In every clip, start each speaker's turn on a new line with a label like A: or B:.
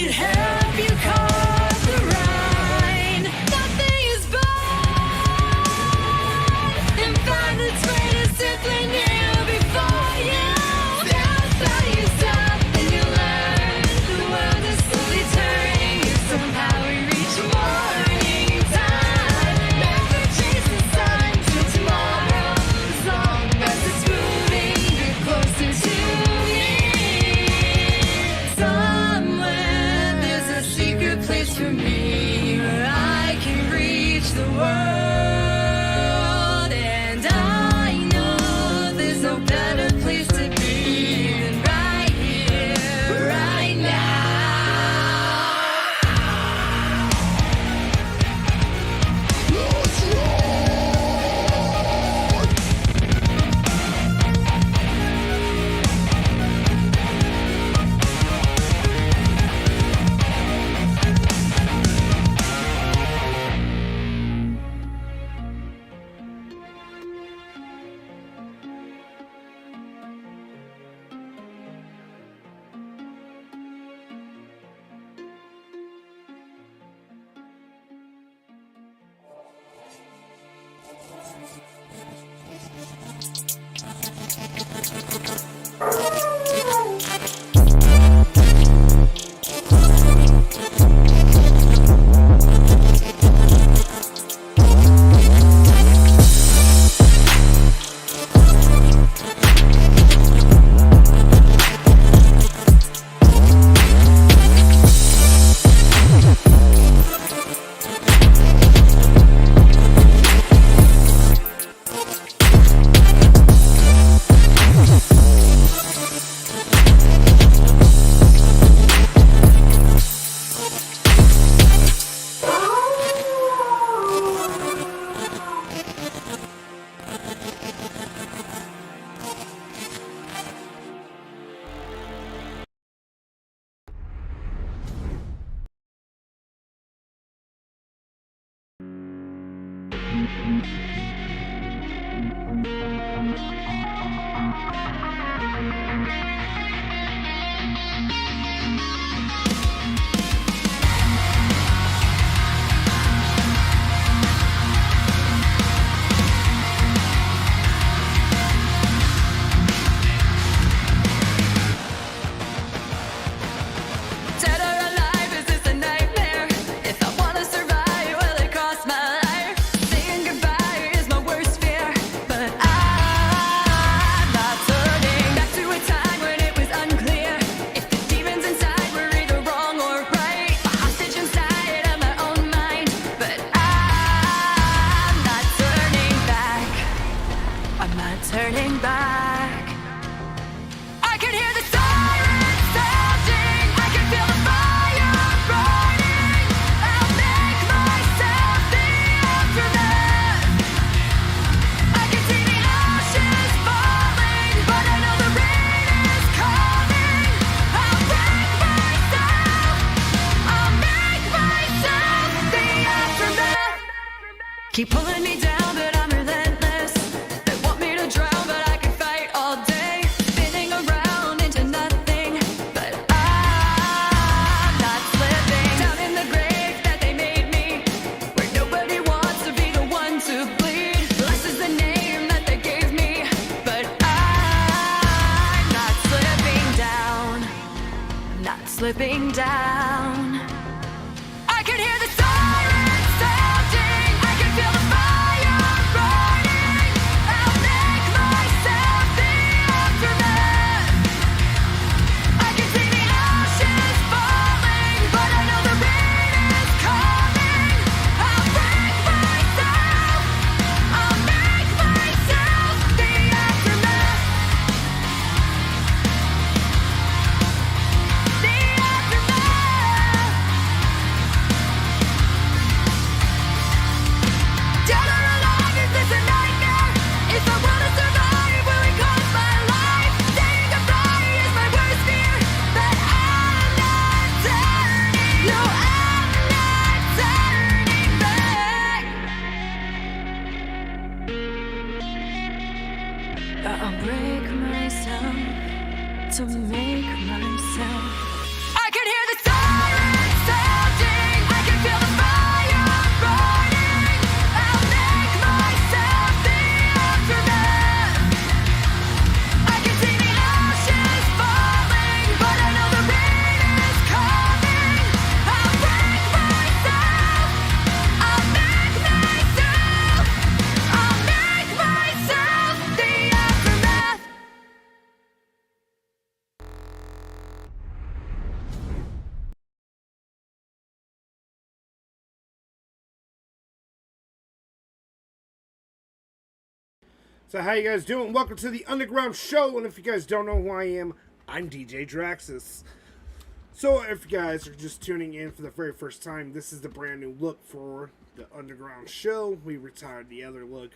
A: could help you carve the Rhine. Nothing is bad, and find its way to simply kneel before you. That's how you stop and you learn. The world is slowly turning, and somehow we reach morning time. Never chase the sun till tomorrow, as long as it's moving, get closer to me. Somewhere there's a secret place for me where I can reach the world, and I know there's no better place to be than right here, right now. Dead or alive, is this a nightmare? If I wanna survive, will it cost my life? Saying goodbye is my worst fear, but I'm not turning back to a time when it was unclear if the demons inside were either wrong or right. A hostage inside of my own mind, but I'm not turning back. I'm not turning back. I can hear the sirens sounding, I can feel the fire burning. I'll make myself the aftermath. I can see the ashes falling, but I know the rain is coming. I'll break myself, I'll make myself the aftermath. Keep pulling me down, but I'm relentless. They want me to drown, but I can fight all day. Spinning around into nothing, but I'm not slipping down in the grave that they made me, where nobody wants to be the one to bleed. Bless is the name that they gave me, but I'm not slipping down. I'm not slipping down. I can hear the sirens sounding, I can feel the fire burning. I'll make myself the aftermath. I can see the ashes falling, but I know the rain is coming. I'll break myself, I'll make myself the aftermath. The aftermath. Dead or alive, is this a nightmare? If I wanna survive, will it cost my life? Saying goodbye is my worst fear, but I'm not turning. No, I'm not turning back. I'll break myself to make myself. I can hear the sirens
B: So how you guys doing? Welcome to the Underground Show, and if you guys don't know who I am, I'm DJ Draxius. So if you guys are just tuning in for the very first time, this is the brand new look for the Underground Show. We retired the other look.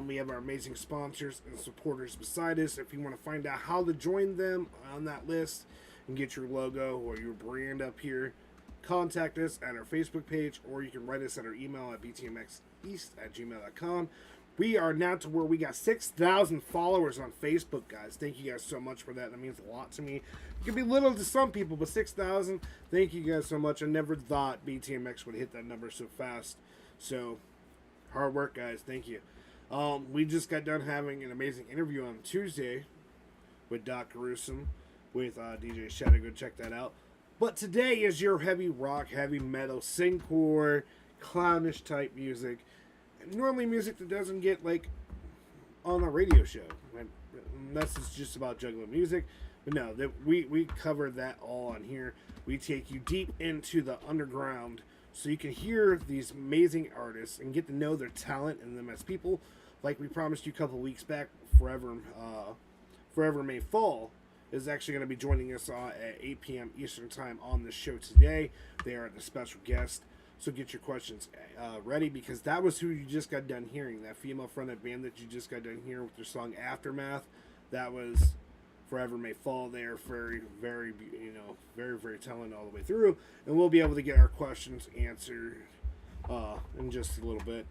B: We have our amazing sponsors and supporters beside us. If you want to find out how to join them on that list and get your logo or your brand up here, contact us at our Facebook page, or you can write us at our email at btmxeast@gmail.com. We are now to where we got 6,000 followers on Facebook, guys. Thank you guys so much for that. That means a lot to me. It can be little to some people, but 6,000, thank you guys so much. I never thought BTMX would hit that number so fast. So, hard work, guys. Thank you. We just got done having an amazing interview on Tuesday with Doc Gruesome with DJ Shadow. Go check that out. But today is your heavy rock, heavy metal, synthcore, clownish type music. Normally music that doesn't get like on a radio show, unless it's just about juggling music. But no, we cover that all on here. We take you deep into the underground so you can hear these amazing artists and get to know their talent and them as people. Like we promised you a couple weeks back, Forever May Fall is actually going to be joining us at 8 p.m. Eastern Time on the show today. They are the special guest. So get your questions ready, because that was who you just got done hearing. That female-fronted band that you just got done hearing with their song Aftermath. That was Forever May Fall. They are very, very, very talented all the way through. And we'll be able to get our questions answered in just a little bit.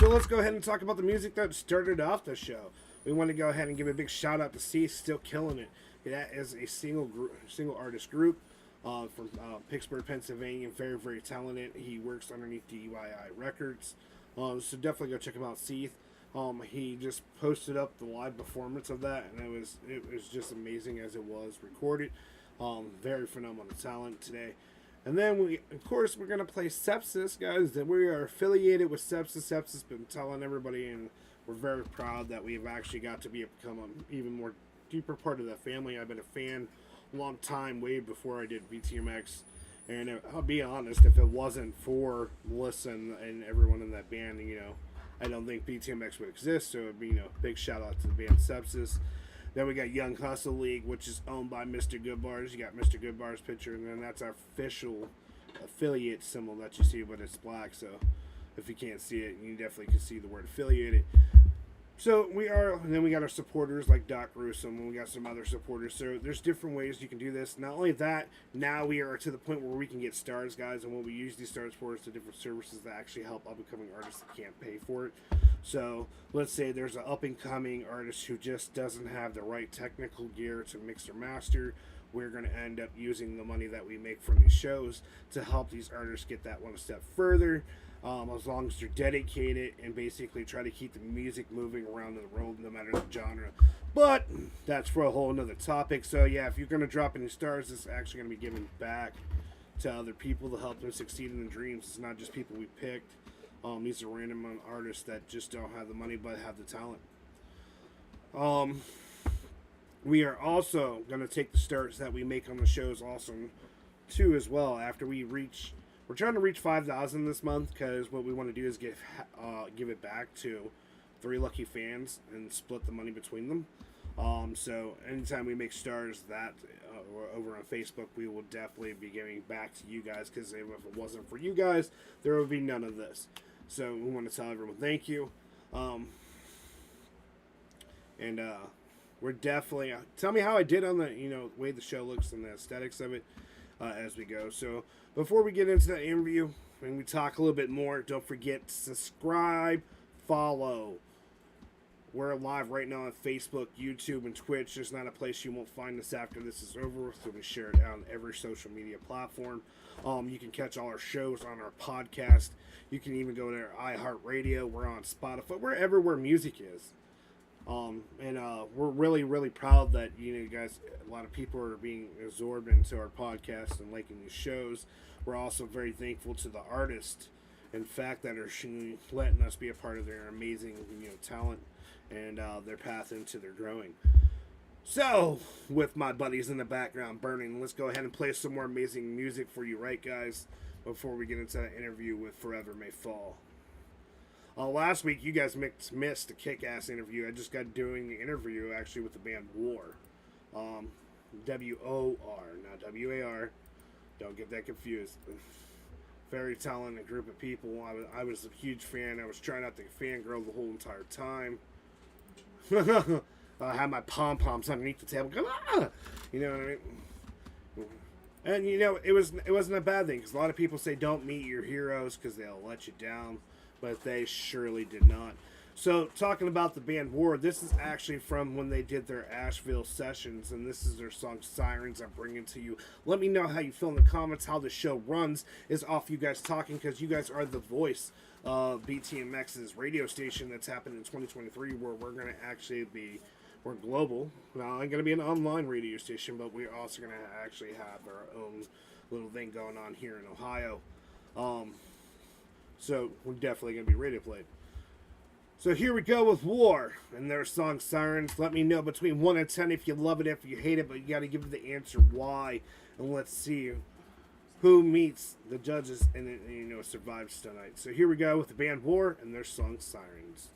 B: So let's go ahead and talk about the music that started off the show. We want to go ahead and give a big shout out to C, still killing it. That is a single artist group. From Pittsburgh, Pennsylvania. Very, very talented. He works underneath DUII Records. So definitely go check him out, Seath. He just posted up the live performance of that, and it was just amazing as it was recorded. Very phenomenal talent today. And then we're going to play Sepsis, guys. That we are affiliated with Sepsis. Sepsis been telling everybody, and we're very proud that we've actually got to become an even more deeper part of that family. I've been a fan long time, way before I did BTMX, and I'll be honest, if it wasn't for Melissa and everyone in that band, I don't think BTMX would exist. So it'd be big shout out to the band Sepsis. Then we got Young Hustle League, which is owned by Mr. Goodbars. You got Mr. Goodbars' picture, and then that's our official affiliate symbol that you see, but it's black. So if you can't see it, you definitely can see the word affiliated. So then we got our supporters like Doc Gruesome, and we got some other supporters. So there's different ways you can do this. Not only that, now we are to the point where we can get stars, guys, and what we use these stars for is the different services that actually help up-and-coming artists that can't pay for it. So let's say there's an up-and-coming artist who just doesn't have the right technical gear to mix or master. We're going to end up using the money that we make from these shows to help these artists get that one step further. As long as they're dedicated and basically try to keep the music moving around the world, no matter the genre. But that's for a whole nother topic. So yeah, if you're going to drop any stars, it's actually going to be given back to other people to help them succeed in their dreams. It's not just people we picked. These are random artists that just don't have the money but have the talent. We are also going to take the stars that we make on the shows also too as well after we're trying to reach 5,000 this month, because what we want to do is give it back to 3 lucky fans and split the money between them. So anytime we make stars that over on Facebook, we will definitely be giving back to you guys, because if it wasn't for you guys, there would be none of this. So we want to tell everyone thank you. We're definitely tell me how I did on the way the show looks and the aesthetics of it as we go. So before we get into that interview and we talk a little bit more, don't forget to subscribe, follow. We're live right now on Facebook, YouTube, and Twitch. There's not a place you won't find us after this is over, so we share it on every social media platform. You can catch all our shows on our podcast. You can even go to our iHeartRadio. We're on Spotify, wherever where music is. We're really, really proud that you guys, a lot of people are being absorbed into our podcast and liking these shows. We're also very thankful to the artists, in fact, that are letting us be a part of their amazing talent and their path into their growing. So, with my buddies in the background burning, let's go ahead and play some more amazing music for you, right, guys? Before we get into that interview with Forever May Fall. Last week, you guys missed a kick-ass interview. I just got doing the interview, actually, with the band War. W-O-R, not W-A-R. Don't get that confused. Very talented group of people. I was a huge fan. I was trying not to fangirl the whole entire time. I had my pom-poms underneath the table. Ah! You know what I mean? And, you know, it wasn't a bad thing, because a lot of people say don't meet your heroes because they'll let you down. But they surely did not. So, talking about the band War, this is actually from when they did their Asheville sessions, and this is their song Sirens I'm bringing to you. Let me know how you feel in the comments. How the show runs is off you guys talking, because you guys are the voice of BTMX's radio station that's happened in 2023, where we're going to actually be, we're global. Now, I'm going to be an online radio station, but we're also going to actually have our own little thing going on here in Ohio. So, we're definitely going to be radio played. So, here we go with War and their song Sirens. Let me know between 1 and 10 if you love it, if you hate it, but you got to give the answer why. And let's see who meets the judges and, you know, survives tonight. So, here we go with the band War and their song Sirens.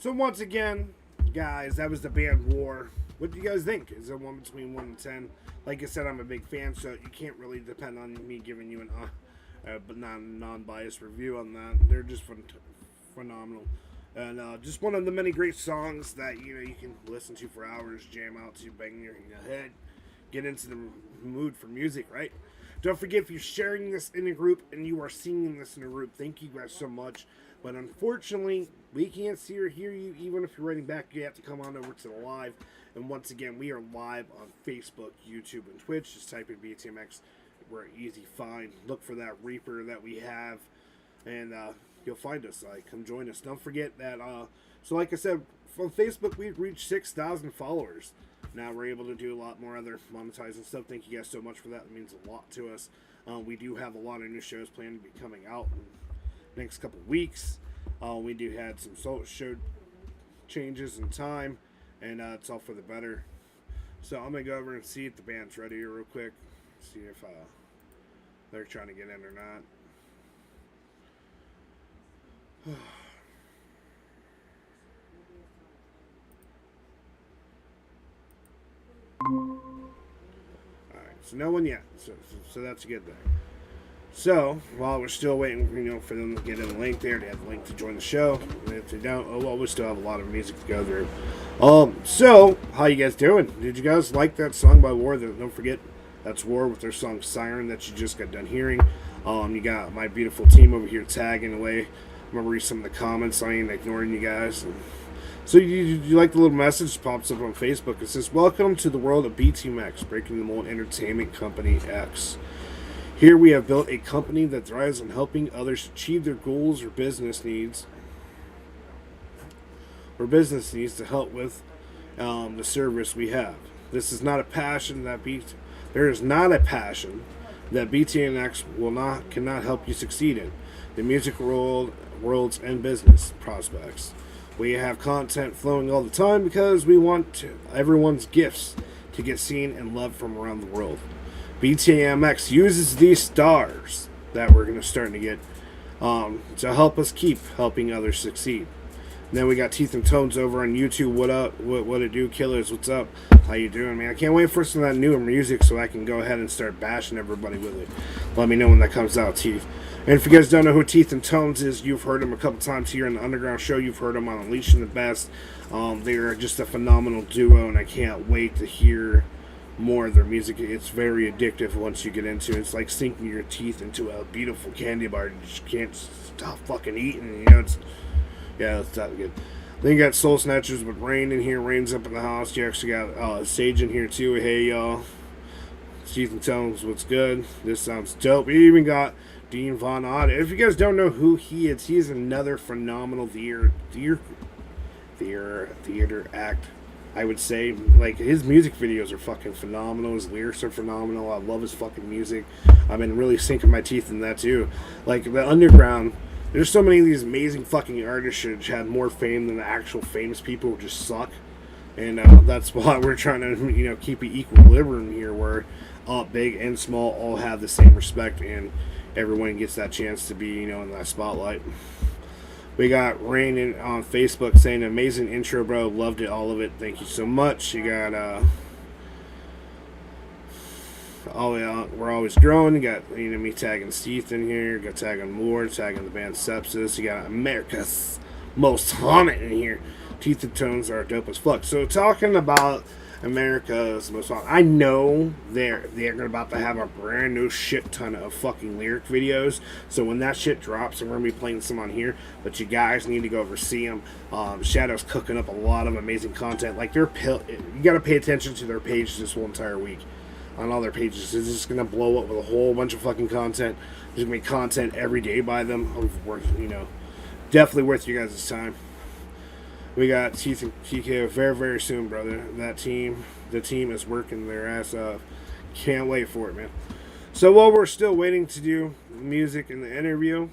B: So once again, guys, that was the band War. What do you guys think? Is it one between 1 and 10? Like I said, I'm a big fan, so you can't really depend on me giving you an but non-biased review on that. They're just phenomenal. And just one of the many great songs that you can listen to for hours, jam out to, bang your head, get into the mood for music, right? Don't forget, if you're sharing this in a group and you are singing this in a group, thank you guys so much. But unfortunately, we can't see or hear you. Even if you're writing back, you have to come on over to the live. And once again, we are live on Facebook, YouTube, and Twitch. Just type in BTMX. We're an easy find. Look for that Reaper that we have, and you'll find us. Come join us. Don't forget that. So like I said, from Facebook, we've reached 6,000 followers. Now we're able to do a lot more other monetizing stuff. Thank you guys so much for that. It means a lot to us. We do have a lot of new shows planned to be coming out in the next couple weeks. We do had some show changes in time, and it's all for the better. So I'm gonna go over and see if the band's ready here real quick. See if they're trying to get in or not. Alright, so no one yet. So that's a good thing. So, while we're still waiting, for them to get in the link there, they have the link to join the show. And if they don't, oh well, we still have a lot of music to go through. So, how you guys doing? Did you guys like that song by War? Don't forget, that's War with their song Siren that you just got done hearing. You got my beautiful team over here tagging away. I'm going to read some of the comments. I ain't ignoring you guys. So you like the little message that pops up on Facebook. It says, "Welcome to the world of BTMX, Breaking the Mold Entertainment Company X. Here we have built a company that thrives on helping others achieve their goals or business needs to help with the service we have. This is not a passion that there is not a passion that BTMX cannot help you succeed in the music worlds and business prospects. We have content flowing all the time because we want everyone's gifts to get seen and loved from around the world. BTMX uses these stars that we're going to start to get to help us keep helping others succeed." And then we got Teeth and Tones over on YouTube. What up? What it do, killers? What's up? How you doing, man? I can't wait for some of that newer music so I can go ahead and start bashing everybody with it. Let me know when that comes out, Teeth. And if you guys don't know who Teeth and Tones is, you've heard them a couple times here in the Underground Show. You've heard them on Unleashing the Best. They are just a phenomenal duo, and I can't wait to hear more of their music. It's very addictive once you get into it. It's like sinking your teeth into a beautiful candy bar. You just can't stop fucking eating. Yeah, that's that good. Then you got Soul Snatchers with Rain in here. Rain's up in the house. You actually got Sage in here too. Hey y'all. Teeth and Tones, what's good? This sounds dope. We even got Dean Von Odd. If you guys don't know who he is, he's another phenomenal theater act. I would say, like, his music videos are fucking phenomenal. His lyrics are phenomenal. I love his fucking music. I've been really sinking my teeth in that too. Like the Underground, there's so many of these amazing fucking artists that had more fame than the actual famous people who just suck. And that's why we're trying to, keep an equilibrium here where big and small all have the same respect and everyone gets that chance to be, in that spotlight. We got Rain on Facebook saying, "Amazing intro, bro. Loved it, all of it. Thank you so much." You got, we're always growing. You got, me tagging Steve in here. You got tagging Moore, tagging the band Sepsis. You got America's Most Haunted in here. Teeth and Tones are dope as fuck. So talking about America's Most Haunted, I know they're about to have a brand new shit ton of fucking lyric videos. So when that shit drops, we're gonna be playing some on here. But you guys need to go over see them. Shadow's cooking up a lot of amazing content. Like you gotta pay attention to their page this whole entire week. On all their pages, it's just gonna blow up with a whole bunch of fucking content. There's gonna be content every day by them. Definitely worth you guys' time. We got Teeth and TK very, very soon, brother. The team is working their ass off. Can't wait for it, man. So while we're still waiting to do music in the interview,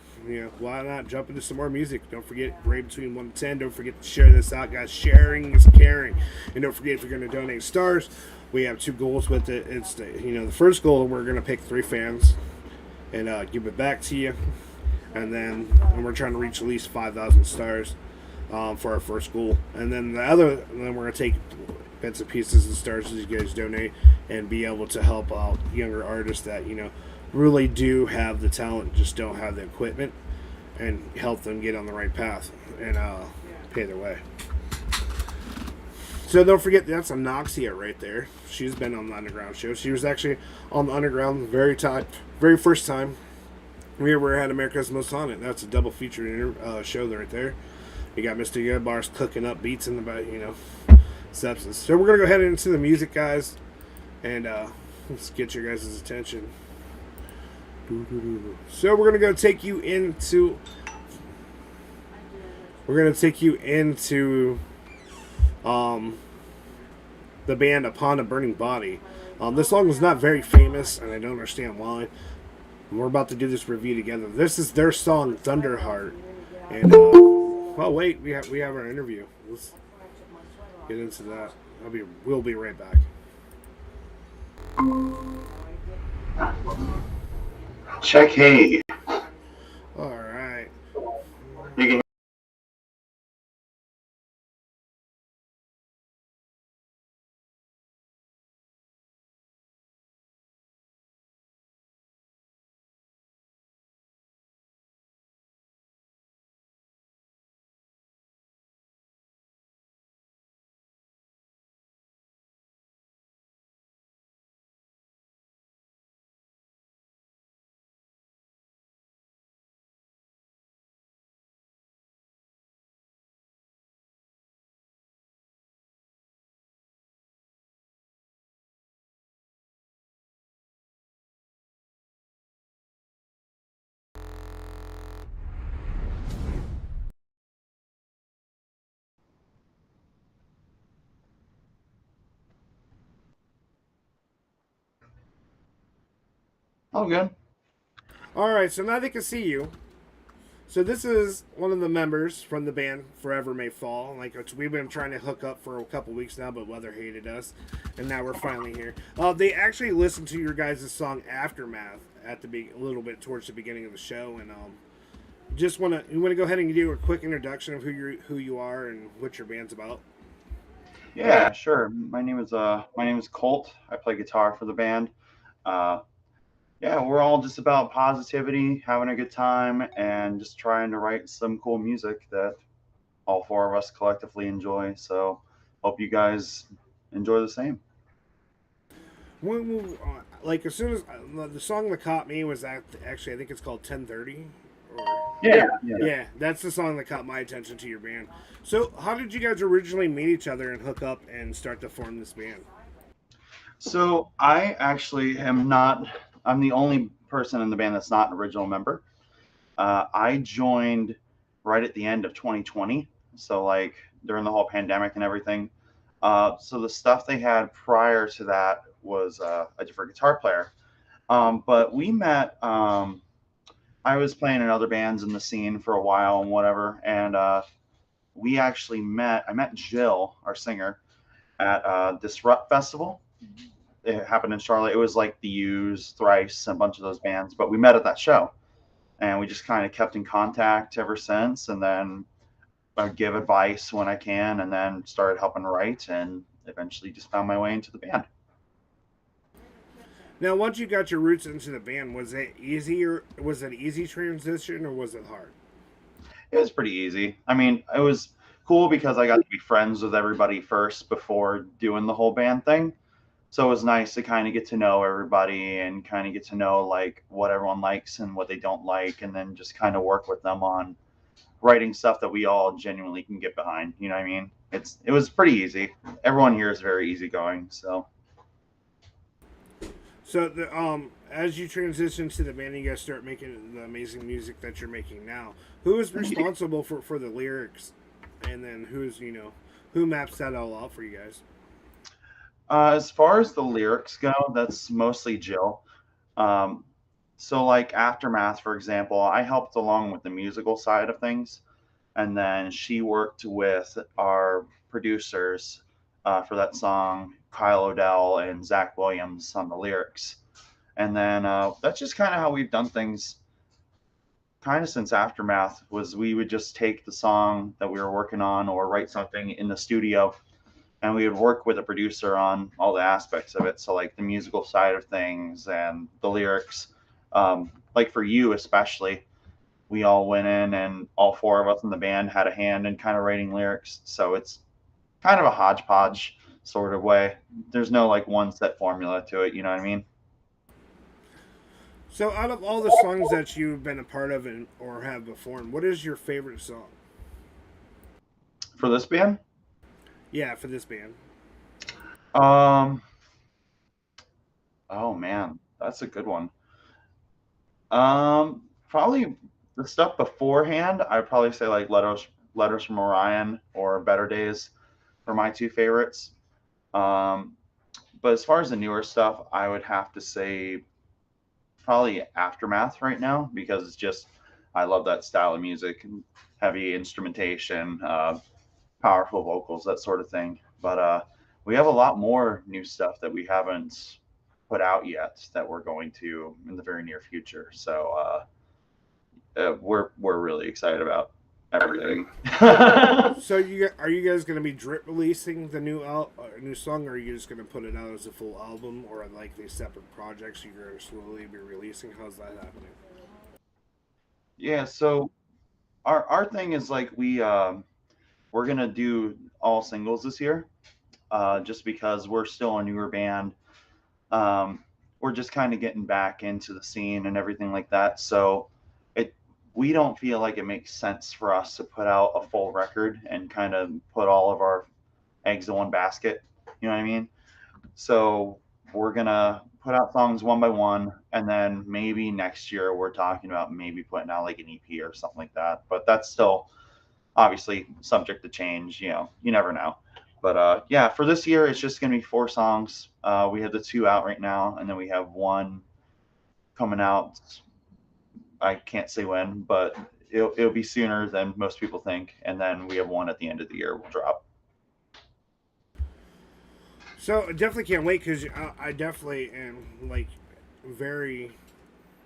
B: why not jump into some more music? Don't forget, rate between 1 and 10. Don't forget to share this out, guys. Sharing is caring. And don't forget, if you're going to donate stars, we have 2 goals with it. It's the first goal, we're going to pick 3 fans and give it back to you. And then we're trying to reach at least 5,000 stars. for our first goal. And then and then we're gonna take bits and pieces and stars as you guys donate, and be able to help out younger artists that really do have the talent, just don't have the equipment, and help them get on the right path and pay their way. So don't forget that's Anoxia right there. She's been on the Underground show. She was actually on the Underground very first time we ever had America's Most Haunted. That's a double feature show right there. You got Mr. Yudbars cooking up beats in the back, substance. So we're gonna go ahead into the music, guys, and let's get your guys' attention. So we're gonna go take you into. We're gonna take you into the band Upon a Burning Body. This song is not very famous, and I don't understand why. We're about to do this review together. This is their song Thunderheart, and well, wait, we have our interview. Let's get into that. We'll be right back.
C: Check, hey.
B: All right.
C: You can. Oh, good.
B: All right. So now they can see you. So this is one of the members from the band Forever May Fall. We've been trying to hook up for a couple weeks now, but weather hated us, and now we're finally here. They actually listened to your guys' song Aftermath at a little bit towards the beginning of the show, and just you want to go ahead and do a quick introduction of who you are and what your band's about.
C: Yeah, sure. My name is Colt. I play guitar for the band. Uh, yeah, we're all just about positivity, having a good time, and just trying to write some cool music that all four of us collectively enjoy. So, hope you guys enjoy the same.
B: Like as soon as the song that caught me was actually I think it's called 10:30, or
C: Yeah.
B: yeah, that's the song that caught my attention to your band. So how did you guys originally meet each other and hook up and start to form this band?
C: So I actually am not. I'm the only person in the band that's not an original member. I joined right at the end of 2020, so like during the whole pandemic and everything. So the stuff they had prior to that was a different guitar player. But we met. I was playing in other bands in the scene for a while and whatever, and we actually met. I met Jill, our singer, at Disrupt Festival. It happened in Charlotte. It was like the Used, Thrice, and a bunch of those bands. But we met at that show, and we just kind of kept in contact ever since. And then I give advice when I can, and then started helping write, and eventually just found my way into the band.
B: Now, once you got your roots into the band, was it easier? Was it an easy transition, or was it hard?
C: It was pretty easy. I mean, it was cool because I got to be friends with everybody first before doing the whole band thing. So it was nice to kind of get to know everybody and kind of get to know like what everyone likes and what they don't like, and then just kind of work with them on writing stuff that we all genuinely can get behind. You know what I mean? It was pretty easy. Everyone here is very easygoing. So
B: So as you transition to the band, you guys start making the amazing music that you're making now. Who is responsible for the lyrics, and then who maps that all out for you guys?
C: as far as the lyrics go, that's mostly Jill. Um, so like Aftermath, for example, I helped along with the musical side of things, and then she worked with our producers for that song, Kyle Odell and Zach Williams on the lyrics. And then that's just kind of how we've done things kind of since Aftermath was we would just take the song that we were working on or write something in the studio, and we would work with a producer on all the aspects of it. So like the musical side of things and the lyrics. Like for you especially, we all went in and all four of us in the band had a hand in kind of writing lyrics. So it's kind of a hodgepodge sort of way. There's no like one set formula to it. You know what I mean?
B: So, out of all the songs that you've been a part of and or have performed, what is your favorite song?
C: For this band,
B: Yeah, for this band.
C: um, oh man, that's a good one. Probably the stuff beforehand. I'd probably say like Letters from Orion or Better Days for my two favorites. Um, but as far as the newer stuff, I would have to say probably Aftermath right now because it's just I love that style of music, heavy instrumentation, powerful vocals, that sort of thing. But we have a lot more new stuff that we haven't put out yet that we're going to in the very near future. So we're really excited about everything.
B: So, are you guys going to be drip releasing the new song, or are you just going to put it out as a full album, or like these separate projects you're going to slowly be releasing? How's that happening?
C: Yeah. So our thing is like we're gonna do all singles this year, just because we're still a newer band. Um, we're just kind of getting back into the scene and everything like that. So it we don't feel like it makes sense for us to put out a full record and kind of put all of our eggs in one basket. You know what I mean? So we're gonna put out songs one by one, and then maybe next year we're talking about maybe putting out like an EP or something like that. But that's still obviously subject to change. You know, you never know. But yeah, for this year, it's just gonna be four songs. We have the two out right now, and then we have one coming out. I can't say when, but it'll be sooner than most people think. And then we have one at the end of the year we'll drop.
B: So, I definitely can't wait because I definitely am like very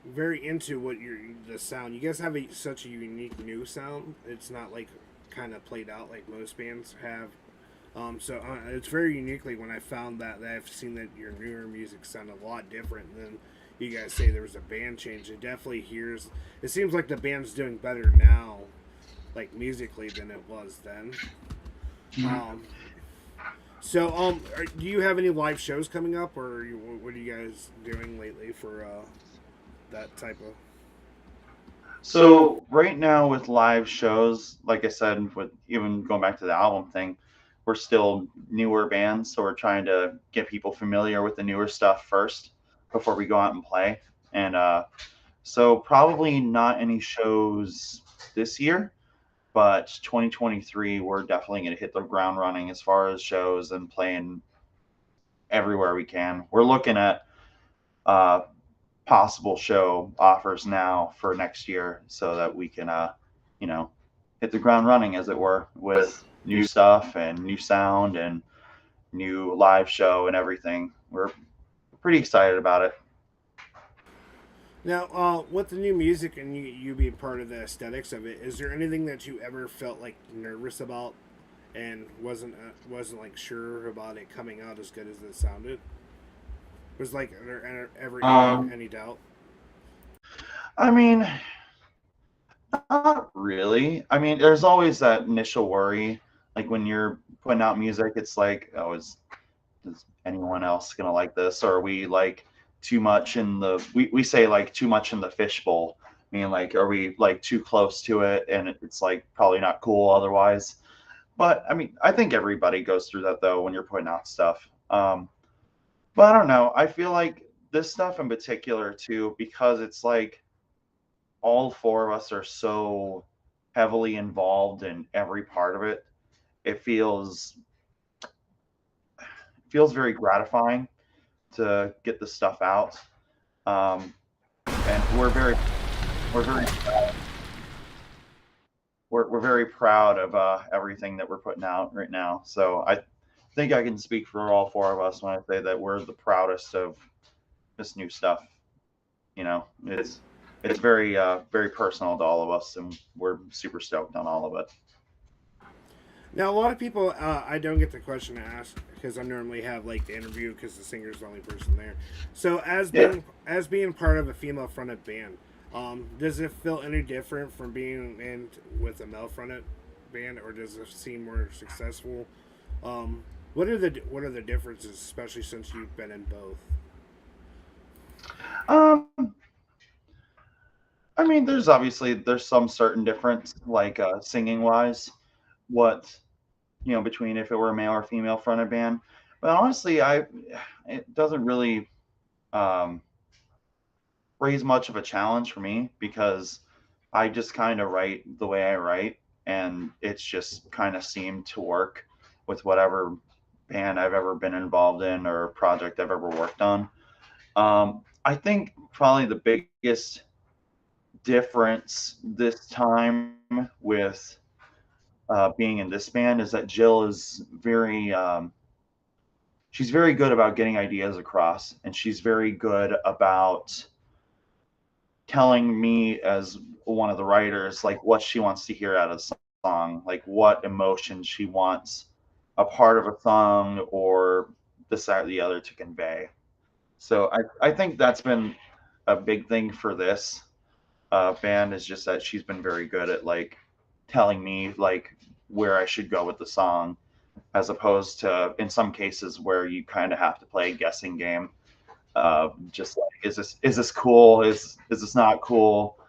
B: very into what your the sound. You guys have such a unique new sound. It's not like kind of played out like most bands have. So it's very uniquely when I found that I've seen that your newer music sound a lot different than you guys say there was a band change. It definitely hears. It seems like the band's doing better now, like musically, than it was then. Um, do you have any live shows coming up, or what are you guys doing lately for that type of?
C: So right now with live shows, like I said, with even going back to the album thing, we're still newer bands, so we're trying to get people familiar with the newer stuff first before we go out and play. And so probably not any shows this year, but 2023 we're definitely going to hit the ground running as far as shows and playing everywhere we can. We're looking at uh, possible show offers now for next year so that we can you know hit the ground running as it were with new stuff and new sound and new live show and everything. We're pretty excited about it.
B: Now, with the new music and you being part of the aesthetics of it, is there anything that you ever felt like nervous about and wasn't like sure about it coming out as good as it sounded? Was like there ever
C: um
B: any doubt?
C: I mean, not really. I mean, there's always that initial worry like when you're putting out music. It's like, oh, is anyone else gonna like this, or are we like too much in the we say like too much in the fishbowl. I mean, like, are we like too close to it and it's like probably not cool otherwise. But I mean, I think everybody goes through that though when you're putting out stuff. But I don't know, I feel like this stuff in particular too, because it's like all four of us are so heavily involved in every part of it. It feels very gratifying to get the stuff out. Um, and we're very we're very proud of everything that we're putting out right now. So I think I can speak for all four of us when I say that we're the proudest of this new stuff. You know, it's it's very personal to all of us, and we're super stoked on all of it.
B: Now, a lot of people, I don't get the question to ask because I normally have like the interview because the singer's the only person there. So,
C: Yeah.
B: as being part of a female fronted band, does it feel any different from being in with a male fronted band, or does it seem more successful? What are the differences, especially since you've been in both?
C: Um, I mean, there's some certain difference, like singing wise, what between if it were a male or female fronted band. But honestly, I it doesn't really um, raise much of a challenge for me because I just kind of write the way I write, and it's just kind of seemed to work with whatever band I've ever been involved in or project I've ever worked on. I think probably the biggest difference this time with being in this band is that Jill is she's very good about getting ideas across, and she's very good about telling me as one of the writers like what she wants to hear out of the song, like what emotion she wants a part of a song or this that or the other to convey. So I think that's been a big thing for this band is just that she's been very good at like telling me like where I should go with the song, as opposed to in some cases where you kind of have to play a guessing game. Just like is this cool? Is this not cool?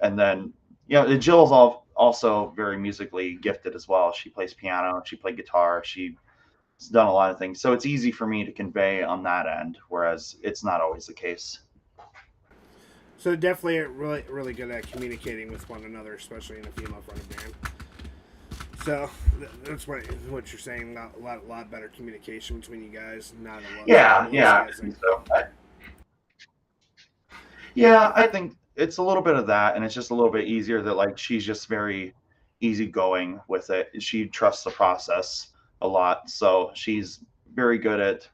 C: And then Jill's also very musically gifted as well. She plays piano, she played guitar, she's done a lot of things. So it's easy for me to convey on that end, whereas it's not always the case.
B: So definitely really good at communicating with one another, especially in a female fronted band. So that's what you're saying. Lot better communication between you guys. Not a lot.
C: Yeah,
B: A lot
C: yeah.
B: of
C: So yeah, I think it's a little bit of that, and it's just a little bit easier that like she's just very easygoing with it. She trusts the process a lot, so she's very good at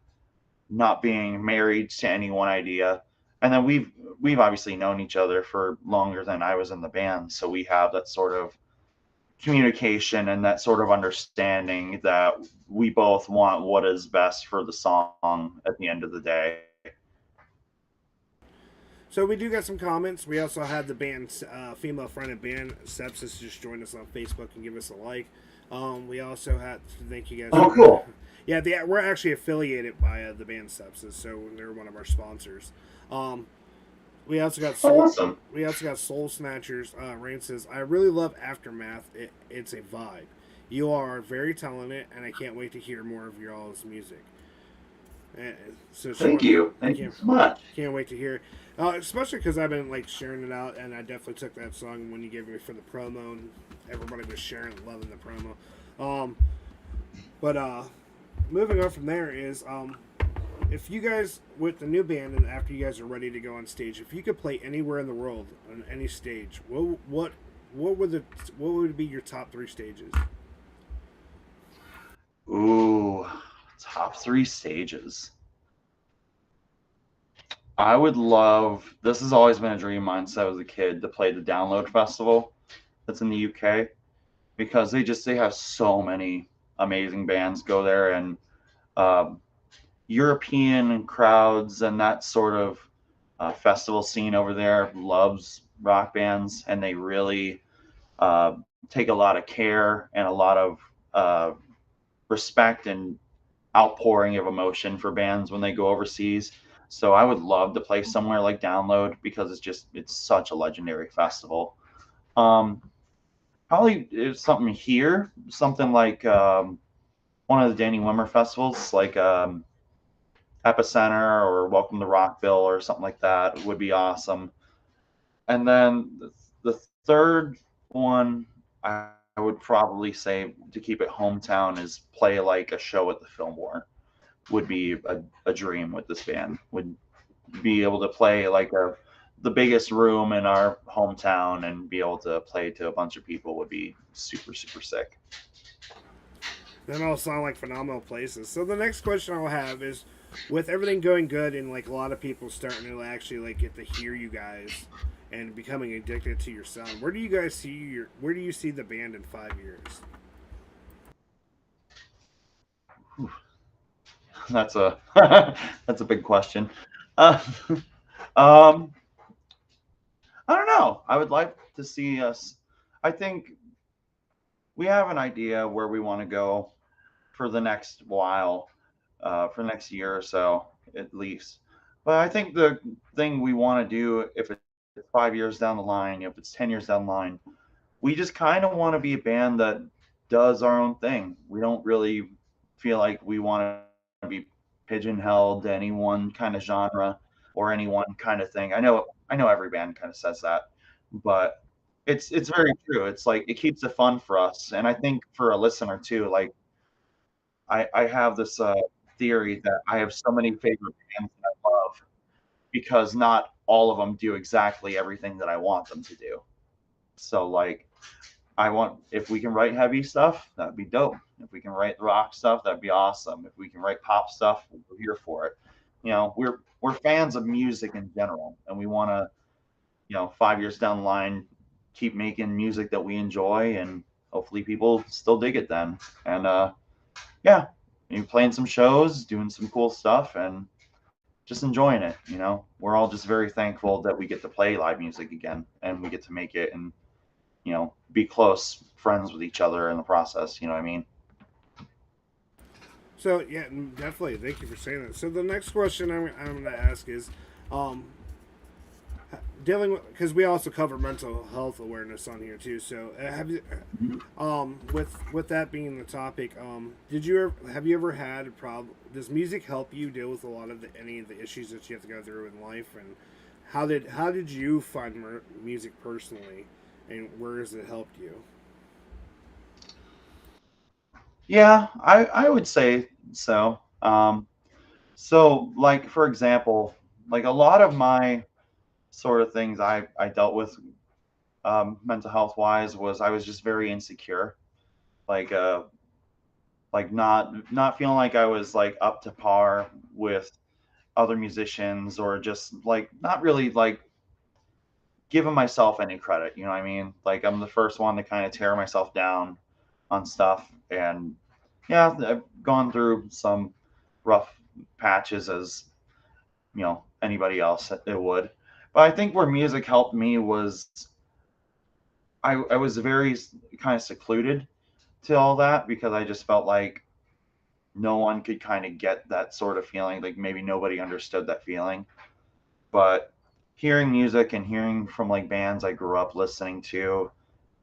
C: not being married to any one idea. And then we've obviously known each other for longer than I was in the band, so we have that sort of communication and that sort of understanding that we both want what is best for the song at the end of the day.
B: So we do got some comments. We also had the band, female fronted band Sepsis, just join us on Facebook and give us a like. We also had to thank you guys.
C: Oh, cool.
B: Yeah, we're actually affiliated by the band Sepsis, so they're one of our sponsors. Um, we also got
C: Awesome.
B: we also got Soul Snatchers. Rain says, "I really love Aftermath. It's a vibe. You are very talented, and I can't wait to hear more of your all's music." And so
C: Thank you. Thank you so much.
B: can't wait to hear, especially because I've been like sharing it out, and I definitely took that song when you gave me for the promo, and everybody was sharing, and loving the promo. But moving on from there is if you guys with the new band and after you guys are ready to go on stage, if you could play anywhere in the world on any stage, what would be your top three stages?
C: Ooh, top three stages. I would love, this has always been a dream of mine since I was a kid, to play the Download Festival that's in the UK, because they have so many amazing bands go there, and um, European crowds and that sort of festival scene over there loves rock bands, and they really uh, take a lot of care and a lot of respect and outpouring of emotion for bands when they go overseas. So I would love to play somewhere like Download because it's such a legendary festival. Um, Probably something here, something like one of the Danny Wimmer festivals, like Epicenter or Welcome to Rockville or something like that would be awesome. And then the third one, I would probably say to keep it hometown is play like a show at the Fillmore would be a dream with this band. Would be able to play like the biggest room in our hometown and be able to play to a bunch of people would be super super sick.
B: Then all sound like phenomenal places. So the next question I'll have is, with everything going good and like a lot of people starting to actually like get to hear you guys and becoming addicted to your sound. Where do you see the band in 5 years?
C: That's a that's a big question. Uh, um, I don't know. I would like to see us. I think we have an idea where we want to go for the next while, for the next year or so at least. But I think the thing we want to do, if it's 5 years down the line, if it's 10 years down the line, we just kind of want to be a band that does our own thing. We don't really feel like we want to be pigeonholed to any one kind of genre or any one kind of thing. I know every band kind of says that, but it's very true. It's like it keeps it fun for us, and I think for a listener too. Like I have this theory that I have so many favorite bands that I love because not all of them do exactly everything that I want them to do. So like I want if we can write heavy stuff, that'd be dope. If we can write rock stuff, that'd be awesome. If we can write pop stuff, we're here for it. We're fans of music in general, and we want to, 5 years down the line, keep making music that we enjoy, and hopefully people still dig it then. And yeah, playing some shows, doing some cool stuff, and just enjoying it. We're all just very thankful that we get to play live music again, and we get to make it, and be close friends with each other in the process. You know what I mean?
B: So yeah, definitely. Thank you for saying that. So the next question I'm going to ask is, um, dealing with, because we also cover mental health awareness on here too. So have you, with that being the topic, have you ever had a problem? Does music help you deal with a lot of any of the issues that you have to go through in life, and how did you find music personally, and where has it helped you?
C: Yeah, I would say so. So like for example, like a lot of my sort of things I dealt with mental health wise was I was just very insecure, like not feeling like I was like up to par with other musicians, or just like not really like giving myself any credit. You know what I mean? Like I'm the first one to kind of tear myself down on stuff, and yeah, I've gone through some rough patches as anybody else it would. But I think where music helped me was I was very kind of secluded to all that, because I just felt like no one could kind of get that sort of feeling. Like maybe nobody understood that feeling. But hearing music and hearing from like bands I grew up listening to,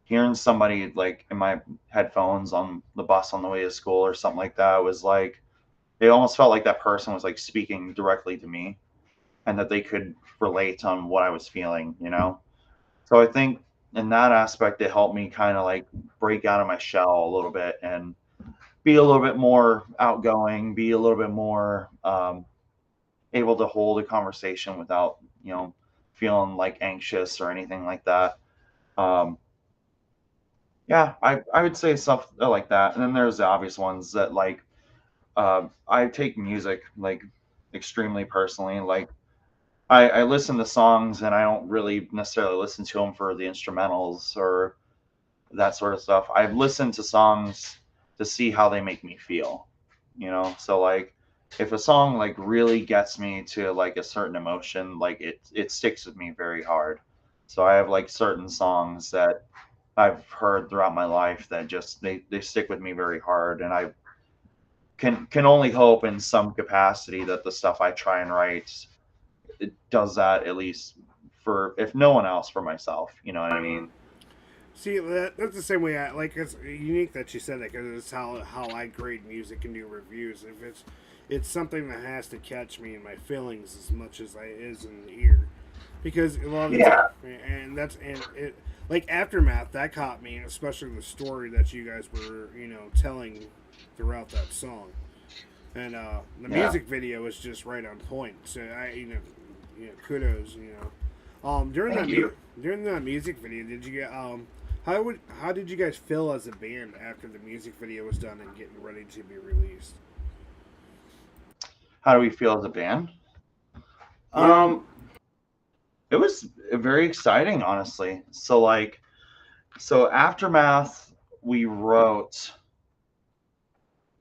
C: hearing somebody like in my headphones on the bus on the way to school or something like that, was like it almost felt like that person was like speaking directly to me, and that they could relate on what I was feeling. So I think in that aspect, it helped me kind of like break out of my shell a little bit and be a little bit more outgoing, be a little bit more able to hold a conversation without, feeling like anxious or anything like that. Um, yeah, I would say stuff like that. And then there's the obvious ones that like I take music like extremely personally. Like I listen to songs and I don't really necessarily listen to them for the instrumentals or that sort of stuff. I've listened to songs to see how they make me feel. So like if a song like really gets me to like a certain emotion, like it sticks with me very hard. So I have like certain songs that I've heard throughout my life that just they stick with me very hard, and I can only hope in some capacity that the stuff I try and write, it does that, at least for, if no one else, for myself. You know what I mean?
B: See, that's the same way I like. It's unique that you said that because it's how I grade music and do reviews. If it's something that has to catch me in my feelings as much as I is in the ear, because a lot of the
C: Yeah.
B: time, and it like Aftermath that caught me, especially the story that you guys were telling throughout that song, and the
C: Yeah.
B: music video was just right on point. So kudos. During
C: Thank you.
B: during that music video, did you get how did you guys feel as a band after the music video was done and getting ready to be released?
C: How do we feel as a band?
B: Yeah,
C: Um, It was very exciting, honestly. So Aftermath, we wrote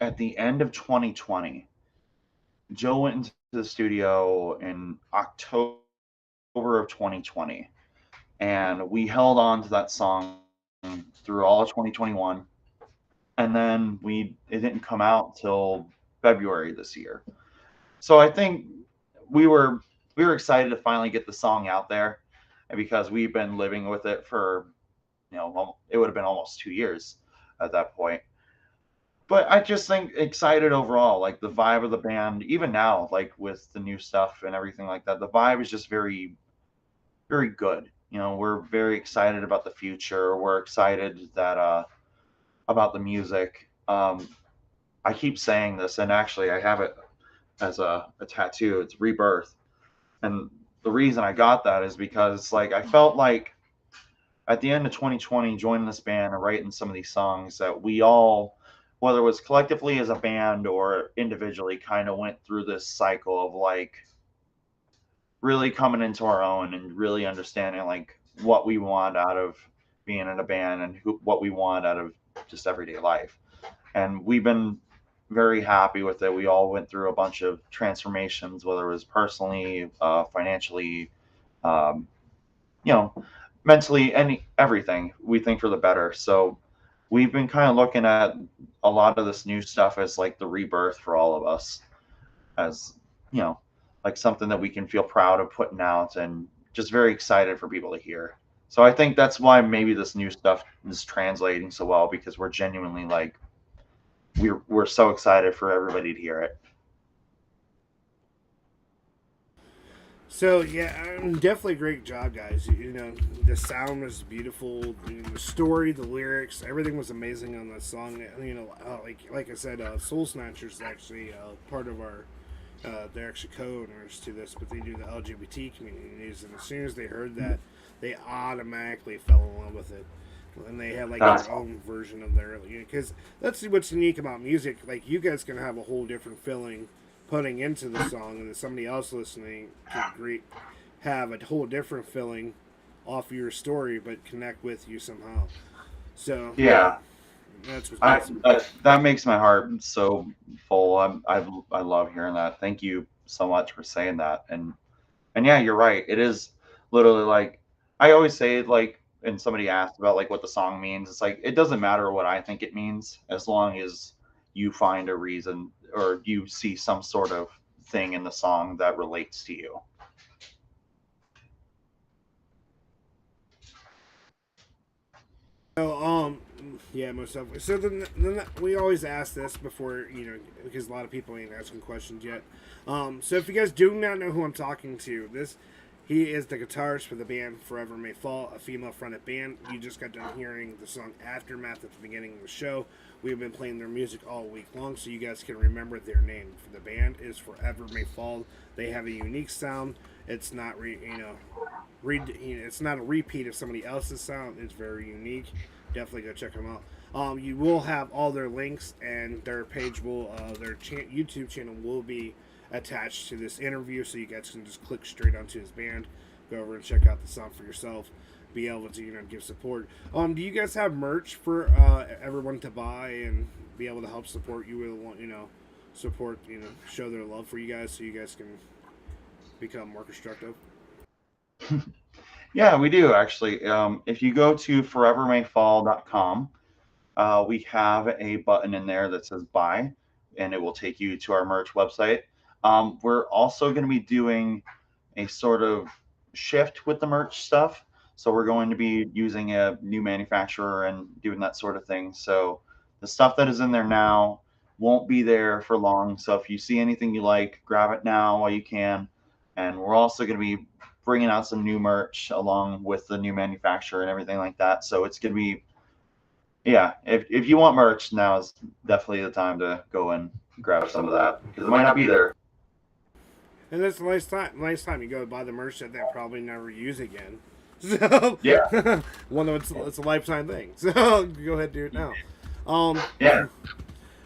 C: at the end of 2020. Joe went into the studio in October of 2020, and we held on to that song through all of 2021, and then it didn't come out till February this year. So I think we were we were excited to finally get the song out there, and because we've been living with it for, it would have been almost 2 years at that point. But I just think excited overall, like the vibe of the band, even now, like with the new stuff and everything like that, the vibe is just very, very good. We're very excited about the future. We're excited that about the music. I keep saying this, and actually, I have it as a tattoo. It's rebirth, and the reason I got that is because like I felt like at the end of 2020, joining this band and writing some of these songs that we all, whether it was collectively as a band or individually, kind of went through this cycle of like really coming into our own and really understanding like what we want out of being in a band and what we want out of just everyday life. And we've been very happy with it. We all went through a bunch of transformations, whether it was personally, financially, um, you know, mentally, everything. We think for the better. So we've been kind of looking at a lot of this new stuff as like the rebirth for all of us, as you know, like something that we can feel proud of putting out and just very excited for people to hear. So I think that's why maybe this new stuff is translating so well, because we're genuinely like we're so excited for everybody to hear it.
B: So yeah, definitely great job, guys. The sound was beautiful. The story, the lyrics, everything was amazing on that song. Like I said, Soul Snatchers is actually part of our. They're actually co-owners to this, but they do the LGBT communities, and as soon as they heard that, they automatically fell in love with it, and they had like their own version of their, because that's what's unique about music. Like you guys can have a whole different feeling putting into the song, and then somebody else listening could have a whole different feeling off your story, but connect with you somehow. So
C: Yeah.
B: that's what's awesome.
C: That makes my heart so full. I love hearing that. Thank you so much for saying that. And yeah, you're right. It is literally like I always say, like, and somebody asked about like what the song means. It's like it doesn't matter what I think it means as long as you find a reason or you see some sort of thing in the song that relates to you.
B: So, yeah, most definitely. So then we always ask this before, because a lot of people ain't asking questions yet. So if you guys do not know who I'm talking to, he is the guitarist for the band Forever May Fall, a female-fronted band. You just got done hearing the song Aftermath at the beginning of the show. We've been playing their music all week long, so you guys can remember their name. For the band is Forever May Fall. They have a unique sound. It's not it's not a repeat of somebody else's sound. It's very unique. Definitely go check them out. You will have all their links, and their page will, YouTube channel will be attached to this interview, so you guys can just click straight onto his band, go over and check out the song for yourself, be able to give support. Do you guys have merch for everyone to buy and be able to help support you with, support, show their love for you guys, so you guys can become more constructive?
C: Yeah, we do actually. If you go to forevermayfall.com, we have a button in there that says buy, and it will take you to our merch website. We're also going to be doing a sort of shift with the merch stuff. So we're going to be using a new manufacturer and doing that sort of thing. So the stuff that is in there now won't be there for long. So if you see anything you like, grab it now while you can. And we're also going to be bringing out some new merch along with the new manufacturer and everything like that. So it's going to be, yeah, if you want merch, now is definitely the time to go and grab some of that, because it might not be there.
B: And that's the last time you go buy the merch that they'll probably never use again. So
C: Yeah.
B: it's a lifetime thing. So go ahead and do it now.
C: Yeah.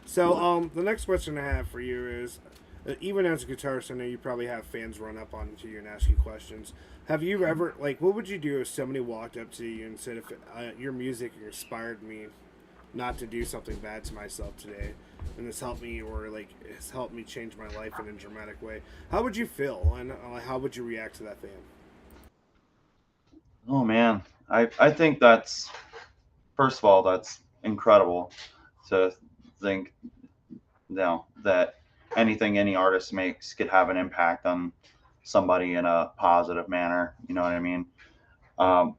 B: So the next question I have for you is, even as a guitarist, I know you probably have fans run up onto you and ask you questions. Have you ever, like, what would you do if somebody walked up to you and said, if your music inspired me not to do something bad to myself today, and this helped me, or like it's helped me change my life in a dramatic way? How would you feel, and how would you react to that fan?
C: Oh man, I think that's, first of all, that's incredible to think, that anything any artist makes could have an impact on somebody in a positive manner. You know what I mean? Um,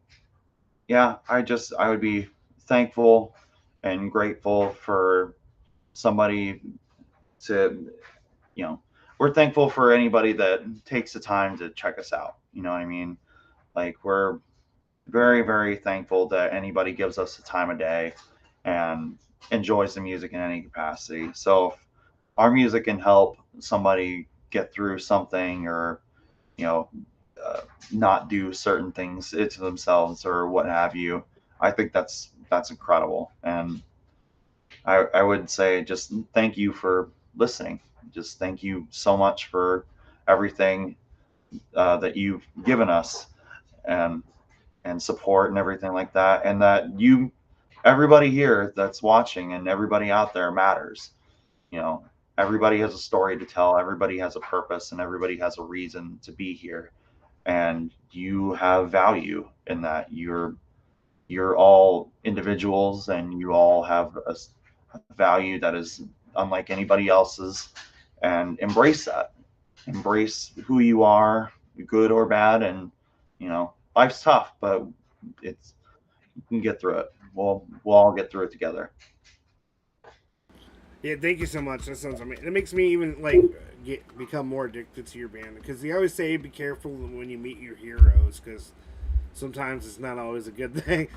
C: yeah, I would be thankful and grateful for somebody to, you know, we're thankful for anybody that takes the time to check us out. You know what I mean? Like, we're very, very thankful that anybody gives us the time of day and enjoys the music in any capacity. So if our music can help somebody get through something, or, you know, uh, not do certain things to themselves or what have you, I think that's incredible. And I would say just thank you for listening. Just thank you so much for everything that you've given us, and support and everything like that. And that you, everybody here that's watching and everybody out there matters. You know, everybody has a story to tell, everybody has a purpose, and everybody has a reason to be here. And you have value in that. You're all individuals, and you all have a value that is unlike anybody else's. And embrace that. Embrace who you are, good or bad. And, life's tough, but it's you can get through it. We'll all get through it together.
B: Yeah, thank you so much. That sounds amazing. It makes me even like become more addicted to your band, because they always say be careful when you meet your heroes, because sometimes it's not always a good thing.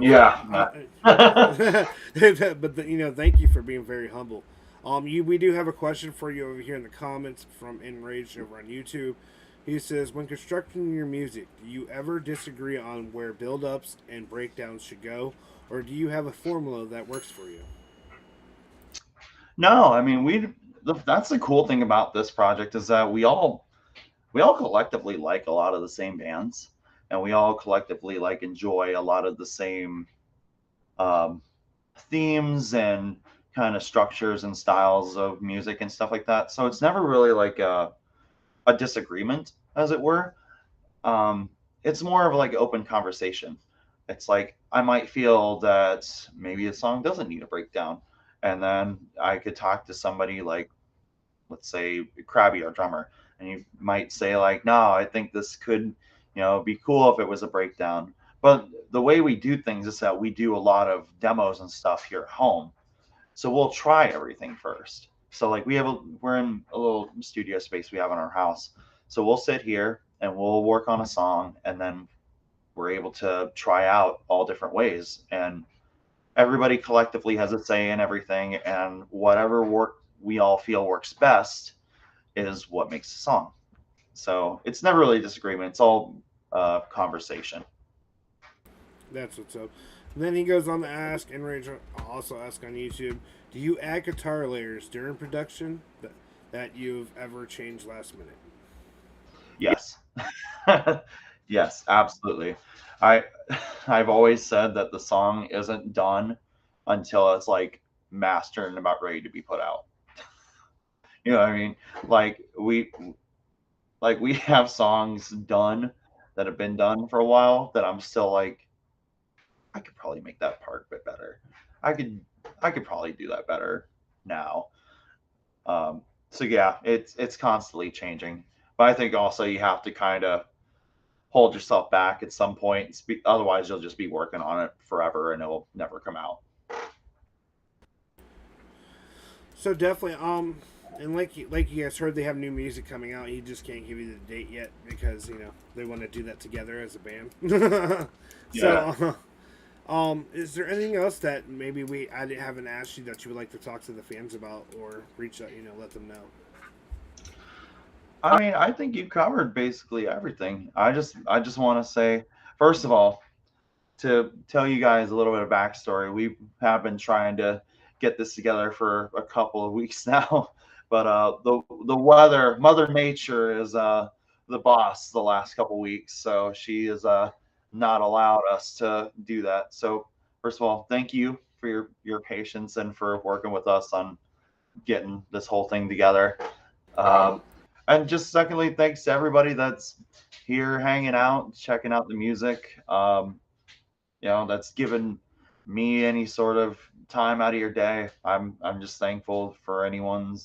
C: Yeah.
B: But thank you for being very humble. We do have a question for you over here in the comments from Enraged over on YouTube. He says, when constructing your music, do you ever disagree on where build-ups and breakdowns should go, or do you have a formula that works for you?
C: No, I mean, that's the cool thing about this project, is that we all collectively like a lot of the same bands, and we all collectively like enjoy a lot of the same um, themes and kind of structures and styles of music and stuff like that. So it's never really like a disagreement, as it were. um, it's more of like open conversation. It's like I might feel that maybe a song doesn't need a breakdown, and then I could talk to somebody like, let's say, Krabby, our drummer, and you might say like, no, I think this could, be cool if it was a breakdown. But the way we do things is that we do a lot of demos and stuff here at home, so we'll try everything first. So like we're in a little studio space we have in our house. So we'll sit here and we'll work on a song, and then we're able to try out all different ways. And everybody collectively has a say in everything, and whatever work we all feel works best is what makes the song. So it's never really a disagreement. It's all conversation.
B: That's what's up. And then he goes on to ask, and Rage also ask on YouTube, do you add guitar layers during production that you've ever changed last minute?
C: Yes. Yes, absolutely. I I've always said that the song isn't done until it's like mastered and about ready to be put out. You know what I mean? Like we have songs done that have been done for a while that I'm still like, I could probably make that part a bit better. I could I could probably do that better now. So yeah, it's constantly changing. But I think also you have to kind of hold yourself back at some point. Otherwise, you'll just be working on it forever and it'll never come out.
B: So definitely, and like you guys heard, they have new music coming out. He just can't give you the date yet because they want to do that together as a band.
C: Yeah.
B: So, is there anything else that maybe I haven't asked you that you would like to talk to the fans about, or reach out, let them know?
C: I mean, I think you covered basically everything. I just want to say, first of all, to tell you guys a little bit of backstory, we have been trying to get this together for a couple of weeks now. But the weather, Mother Nature is the boss the last couple weeks, so she is not allowed us to do that. So first of all, thank you for your patience and for working with us on getting this whole thing together. And just secondly, thanks to everybody that's here hanging out, checking out the music. That's given me any sort of time out of your day. I'm just thankful for anyone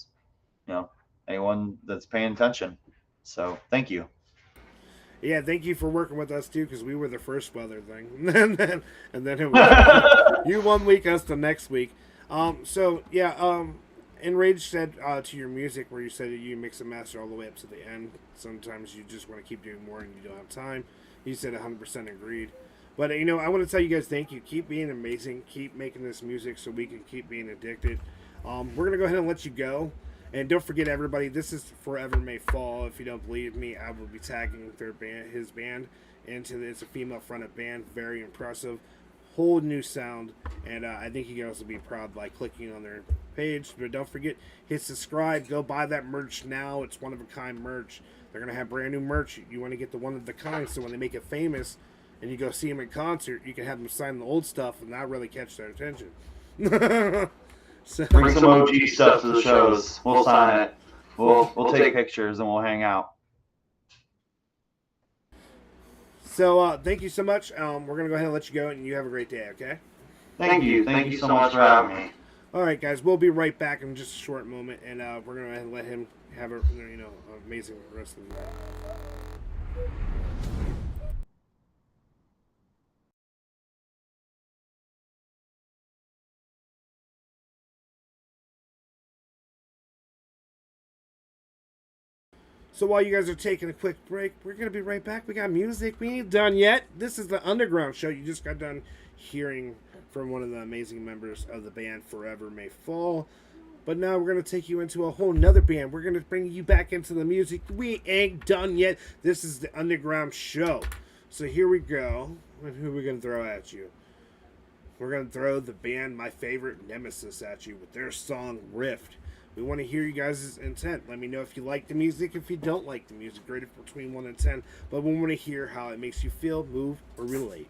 C: that's paying attention. So thank you.
B: Yeah, thank you for working with us too, because we were the first weather thing, and then it was you 1 week, us the next week. So yeah, Enrage said to your music where you said that you mix and master all the way up to the end. Sometimes you just want to keep doing more and you don't have time. You said 100% agreed. But I want to tell you guys thank you. Keep being amazing. Keep making this music so we can keep being addicted. We're gonna go ahead and let you go. And don't forget, everybody, this is Forever May Fall. If you don't believe me, I will be tagging his band into it's a female-fronted band. Very impressive. Whole new sound. And I think you guys will be proud by clicking on their page. But don't forget, hit subscribe. Go buy that merch now. It's one-of-a-kind merch. They're going to have brand new merch. You want to get the one-of-the-kind, so when they make it famous and you go see them in concert, you can have them sign the old stuff and not really catch their attention. So,
C: Bring some OG stuff to the shows. We'll sign it. We'll take pictures and we'll hang out.
B: So thank you so much. We're gonna go ahead and let you go, and you have a great day. Okay.
C: Thank you. Thank you so much for having me.
B: All right, guys. We'll be right back in just a short moment, and we're gonna let him have a amazing rest of the day. So while you guys are taking a quick break, we're going to be right back. We got music. We ain't done yet. This is the Underground Show. You just got done hearing from one of the amazing members of the band Forever May Fall. But now we're going to take you into a whole nother band. We're going to bring you back into the music. We ain't done yet. This is the Underground Show. So here we go. And who are we going to throw at you? We're going to throw the band, my favorite, Nemesis, at you with their song Rift. We want to hear you guys' intent. Let me know if you like the music, if you don't like the music. Rate it between 1 and 10. But we want to hear how it makes you feel, move, or relate.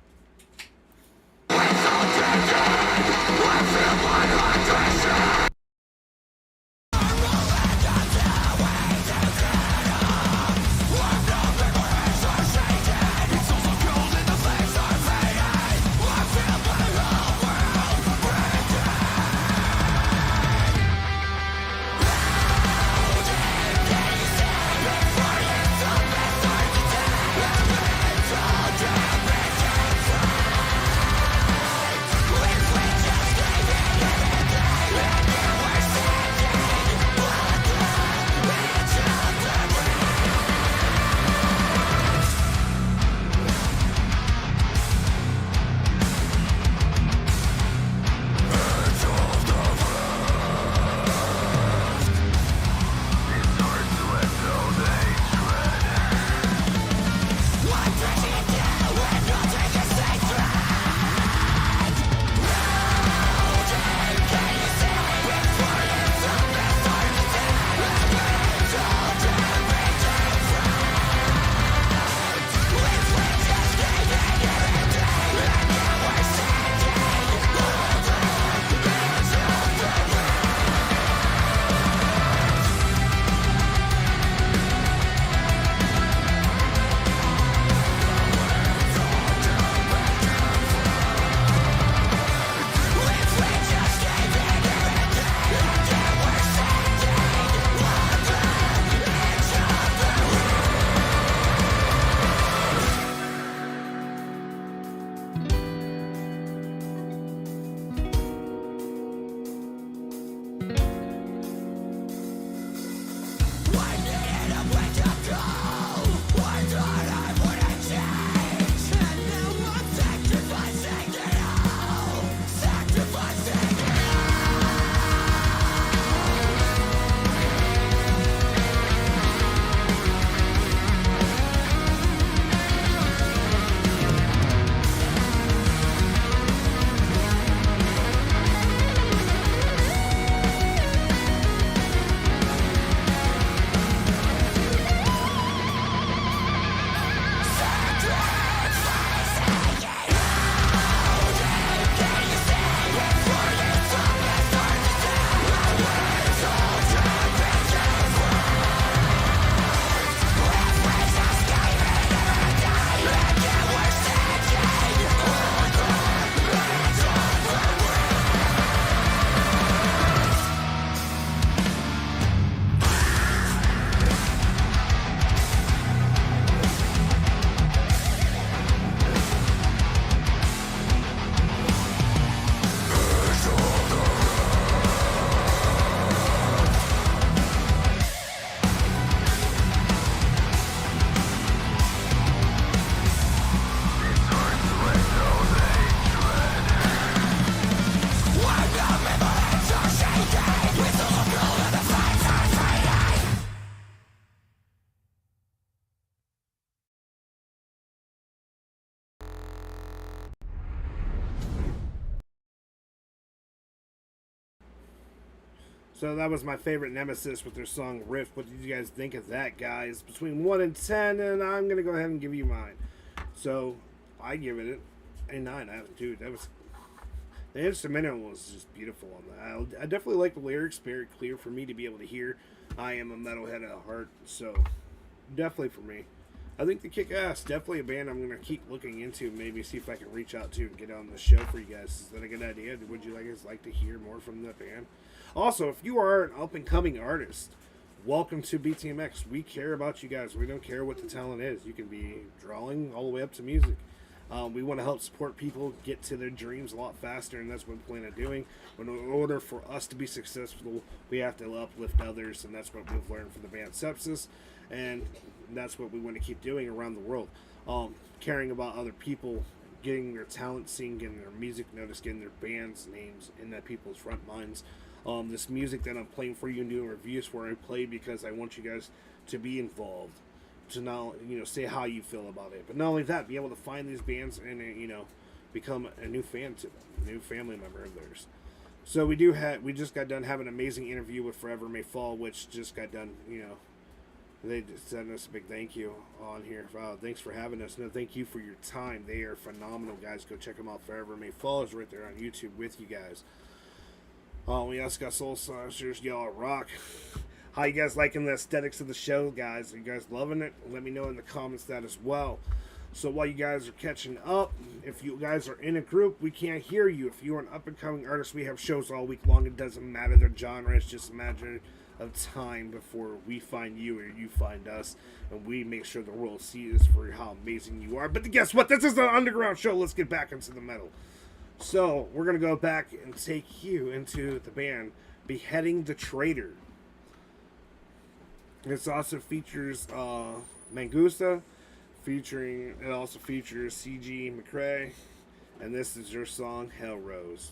B: So that was my favorite Nemesis with their song Rift. What did you guys think of that, guys? Between 1 and 10, and I'm going to go ahead and give you mine. So I give it a 9. Dude, that was... The instrumental was just beautiful on that. I definitely like the lyrics, very clear for me to be able to hear. I am a metalhead at heart, so definitely for me. I think they kick ass. Definitely a band I'm going to keep looking into. Maybe see if I can reach out to and get on the show for you guys. Is that a good idea? Would you guys like to hear more from the band? Also, if you are an up-and-coming artist, welcome to BTMX. We care about you guys. We don't care what the talent is. You can be drawing all the way up to music. We want to help support people get to their dreams a lot faster, and that's what we plan on doing. But in order for us to be successful, we have to uplift others, and that's what we've learned from the band Sepsis, and that's what we want to keep doing around the world. Caring about other people, getting their talent seen, getting their music noticed, getting their bands' names in that people's front minds. This music that I'm playing for you and doing reviews for, I play because I want you guys to be involved, to now, say how you feel about it. But not only that, be able to find these bands and, become a new fan to them, a new family member of theirs. So we just got done having an amazing interview with Forever May Fall, which just got done, they just sent us a big thank you on here. Thanks for having us. No, thank you for your time. They are phenomenal, guys. Go check them out. Forever May Fall is right there on YouTube with you guys. We also got Soul Slashers, y'all rock. How you guys liking the aesthetics of the show, guys? Are you guys loving it? Let me know in the comments that as well. So while you guys are catching up, if you guys are in a group, we can't hear you. If you're an up-and-coming artist, we have shows all week long. It doesn't matter their genre. It's just a matter of time before we find you or you find us. And we make sure the world sees for how amazing you are. But guess what? This is an underground show. Let's get back into the metal. So we're going to go back and take you into the band Beheading the Traitor. It also features Mangusta, it also features C.G. McCrae, and this is your song, Hell Rose.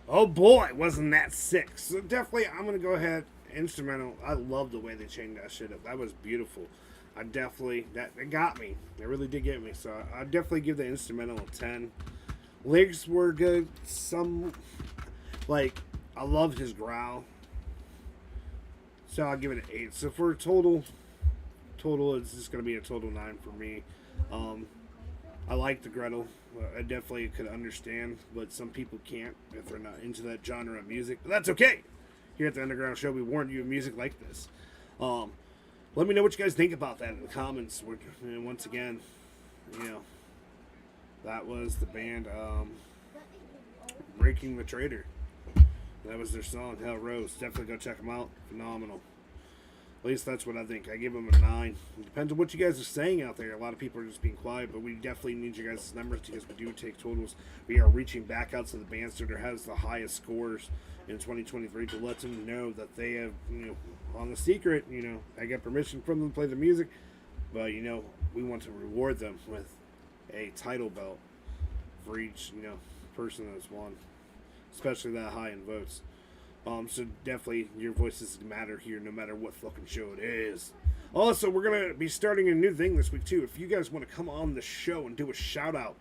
B: Oh boy, wasn't that sick. So definitely, I'm going to go ahead, instrumental. I love the way they changed that shit up. That was beautiful. I definitely, it got me. It really did get me. So I definitely give the instrumental a 10. Lyrics were good. Some, like, I loved his growl. So I'll give it an 8. So for a total, it's just going to be a total 9 for me. I like the Gretel. I definitely could understand, but some people can't if they're not into that genre of music. But that's okay. Here at the Underground Show, we warned you of music like this. Let me know what you guys think about that in the comments. And once again, you know, that was the band Breaking the Trader. That was their song, Hell Rose. Definitely go check them out. Phenomenal. At least that's what I think. I give them a 9. It depends on what you guys are saying out there. A lot of people are just being quiet, but we definitely need you guys' numbers because we do take totals. We are reaching back out to the bands that has the highest scores in 2023 to let them know that they have, you know, on the secret, you know, I get permission from them to play the music, but, you know, we want to reward them with a title belt for each, you know, person that's won, especially that high in votes. So definitely your voices matter here no matter what fucking show it is. Also, we're going to be starting a new thing this week too. If you guys want to come on the show and do a shout out,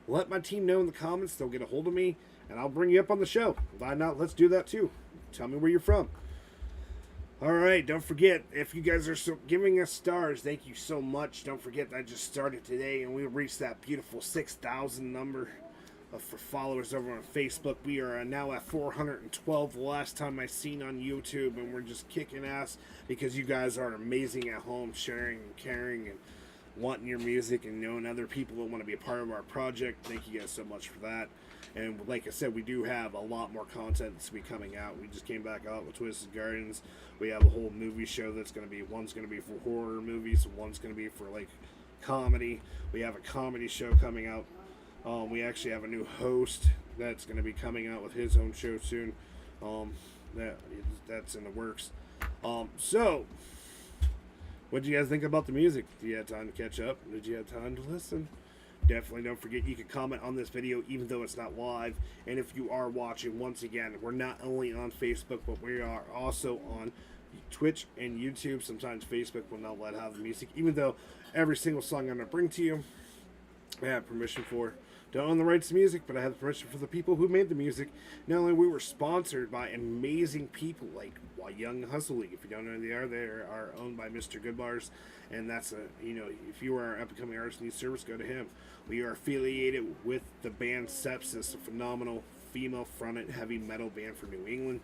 B: let my team know in the comments. They'll get a hold of me and I'll bring you up on the show. Why not? Let's do that too. Tell me where you're from. Alright, don't forget, if you guys are giving us stars, thank you so much. Don't forget that I just started today and we reached that beautiful 6,000 number for followers over on Facebook. We are now at 412 the last time I seen on YouTube, and we're just kicking ass because you guys are amazing at home, sharing and caring and wanting your music and knowing other people that want to be a part of our project. Thank you guys so much for that. And like I said, we do have a lot more content that's going to be coming out. We just came back out with Twisted Gardens. We have a whole movie show that's going to be, one's going to be for horror movies, and one's going to be for like comedy. We have a comedy show coming out. We actually have a new host that's going to be coming out with his own show soon. That's in the works. So, what did you guys think about the music? Did you have time to catch up? Did you have time to listen? Definitely don't forget you can comment on this video even though it's not live. And if you are watching, once again, we're not only on Facebook, but we are also on Twitch and YouTube. Sometimes Facebook will not let out the music, even though every single song I'm going to bring to you, I have permission for. Don't own the rights to music, but I have permission for the people who made the music. Not only we were sponsored by amazing people like Young Hustle League. If you don't know who they are owned by Mr. Goodbars, and that's a, you know, if you are an up-and-coming artist and need service, go to him. We are affiliated with the band Sepsis, a phenomenal female-fronted heavy metal band from New England.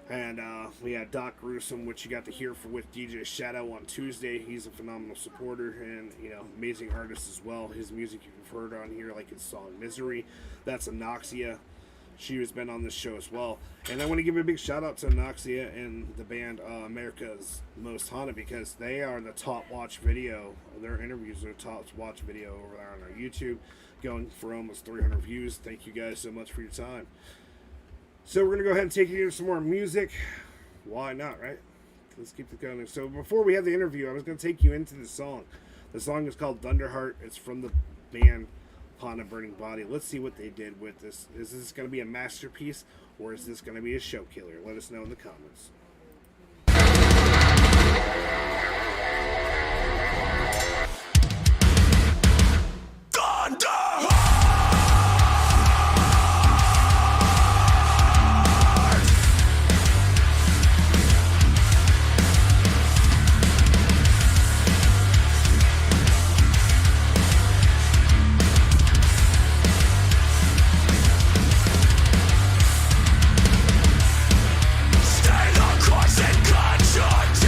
B: And we had Doc Gruesome, which you got to hear with DJ Shadow on Tuesday. He's a phenomenal supporter and, you know, amazing artist as well. His music you've heard on here, like his song Misery. That's Anoxia. She has been on this show as well. And I want to give a big shout out to Anoxia and the band America's Most Haunted, because they are the top watch video. Their interviews are top watch video over there on our YouTube, going for almost 300 views. Thank you guys so much for your time. So we're going to go ahead and take you into some more music. Why not, right? Let's keep it going. So before we have the interview, I was going to take you into the song. The song is called Thunderheart. It's from the band Upon a Burning Body. Let's see what they did with this. Is this going to be a masterpiece, or is this going to be a show killer? Let us know in the comments.
D: Stay the course and contradict.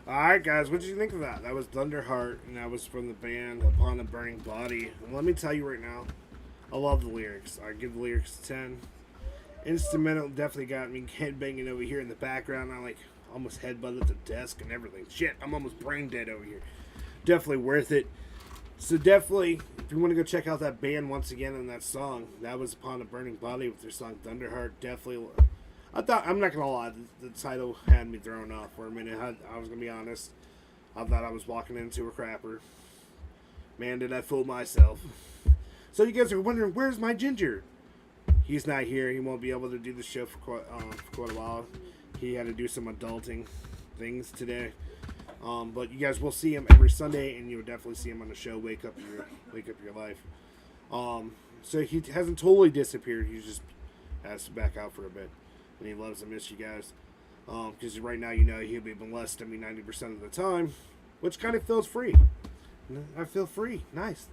B: Alright, guys, what did you think of that? That was Thunderheart, and that was from the band Upon a Burning Body. And let me tell you right now, I love the lyrics. I give the lyrics a 10. Instrumental definitely got me headbanging over here in the background. I like almost headbutted the desk and everything. Shit, I'm almost brain dead over here. Definitely worth it. So definitely, if you want to go check out that band once again and that song, that was Upon a Burning Body with their song Thunderheart. Definitely, I'm not gonna lie, the title had me thrown off for a minute. I was gonna be honest. I thought I was walking into a crapper. Man, did I fool myself. So you guys are wondering, where's my Ginger? He's not here. He won't be able to do the show for quite a while. He had to do some adulting things today. But you guys will see him every Sunday, and you'll definitely see him on the show. Wake up your life. So he hasn't totally disappeared. He just has to back out for a bit, and he loves to miss you guys. Because right now, you know, he'll be molesting me 90% of the time, which kind of feels free. I feel free. Nice.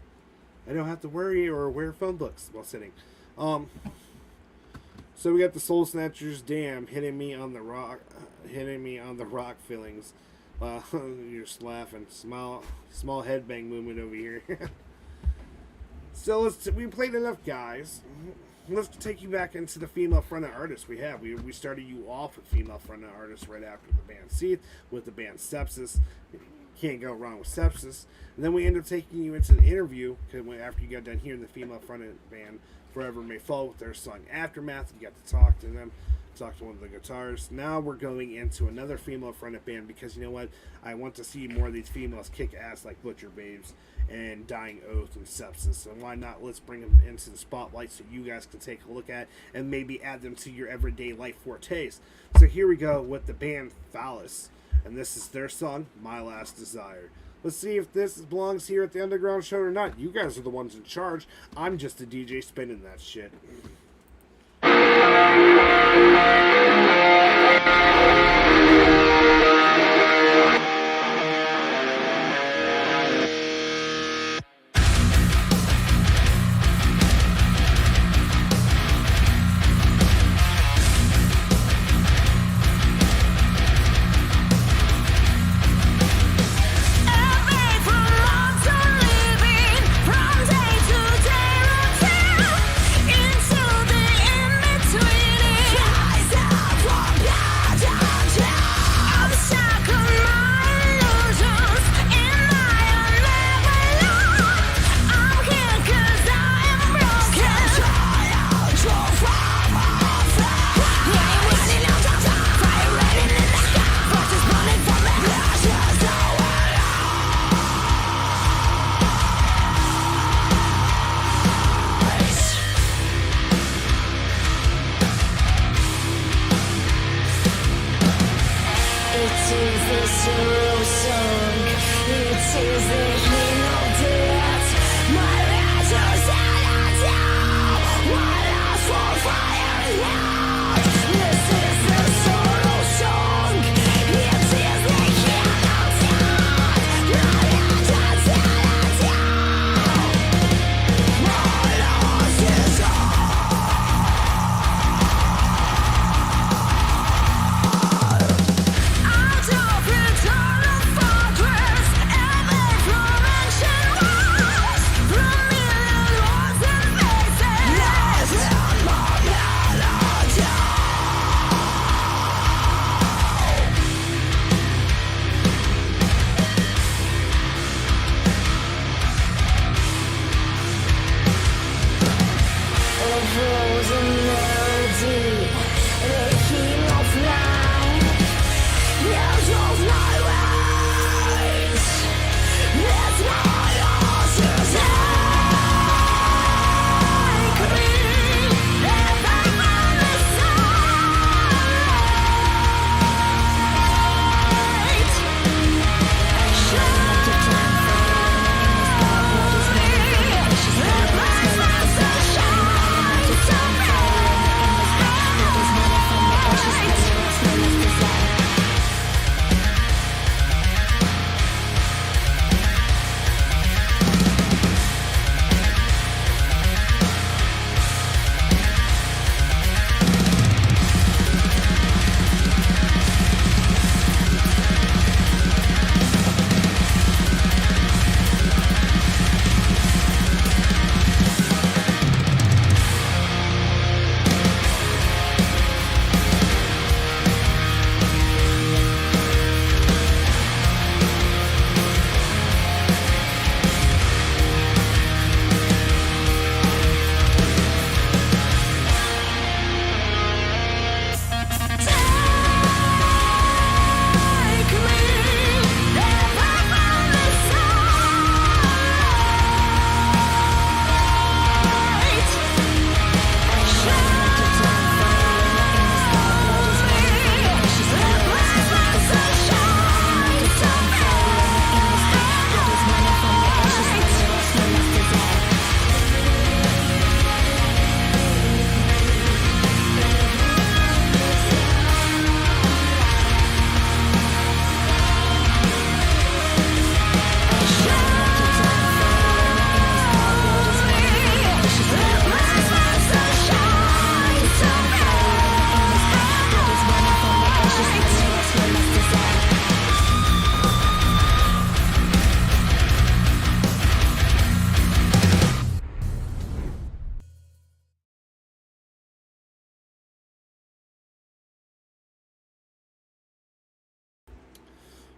B: I don't have to worry or wear phone books while sitting. So we got the Soul Snatchers, damn, hitting me on the rock feelings. You're just laughing. Small headbang movement over here. So we played enough, guys. Let's take you back into the female fronted artists we have. We started you off with female fronted artists right after the band Seath, with the band Sepsis. Can't go wrong with Sepsis. And then we end up taking you into the interview, because after you got done hearing the female fronted band Forever May Fall with their song Aftermath, you got to talk to them, talk to one of the guitarists. Now we're going into another female fronted band, because you know what? I want to see more of these females kick ass like Butcher Babes and Dying Oath and Sepsis. So why not? Let's bring them into the spotlight so you guys can take a look at and maybe add them to your everyday life fortes. So here we go with the band Phallus. And this is their song, My Last Desire. Let's see if this belongs here at the Underground Show or not. You guys are the ones in charge. I'm just a DJ spinning that shit.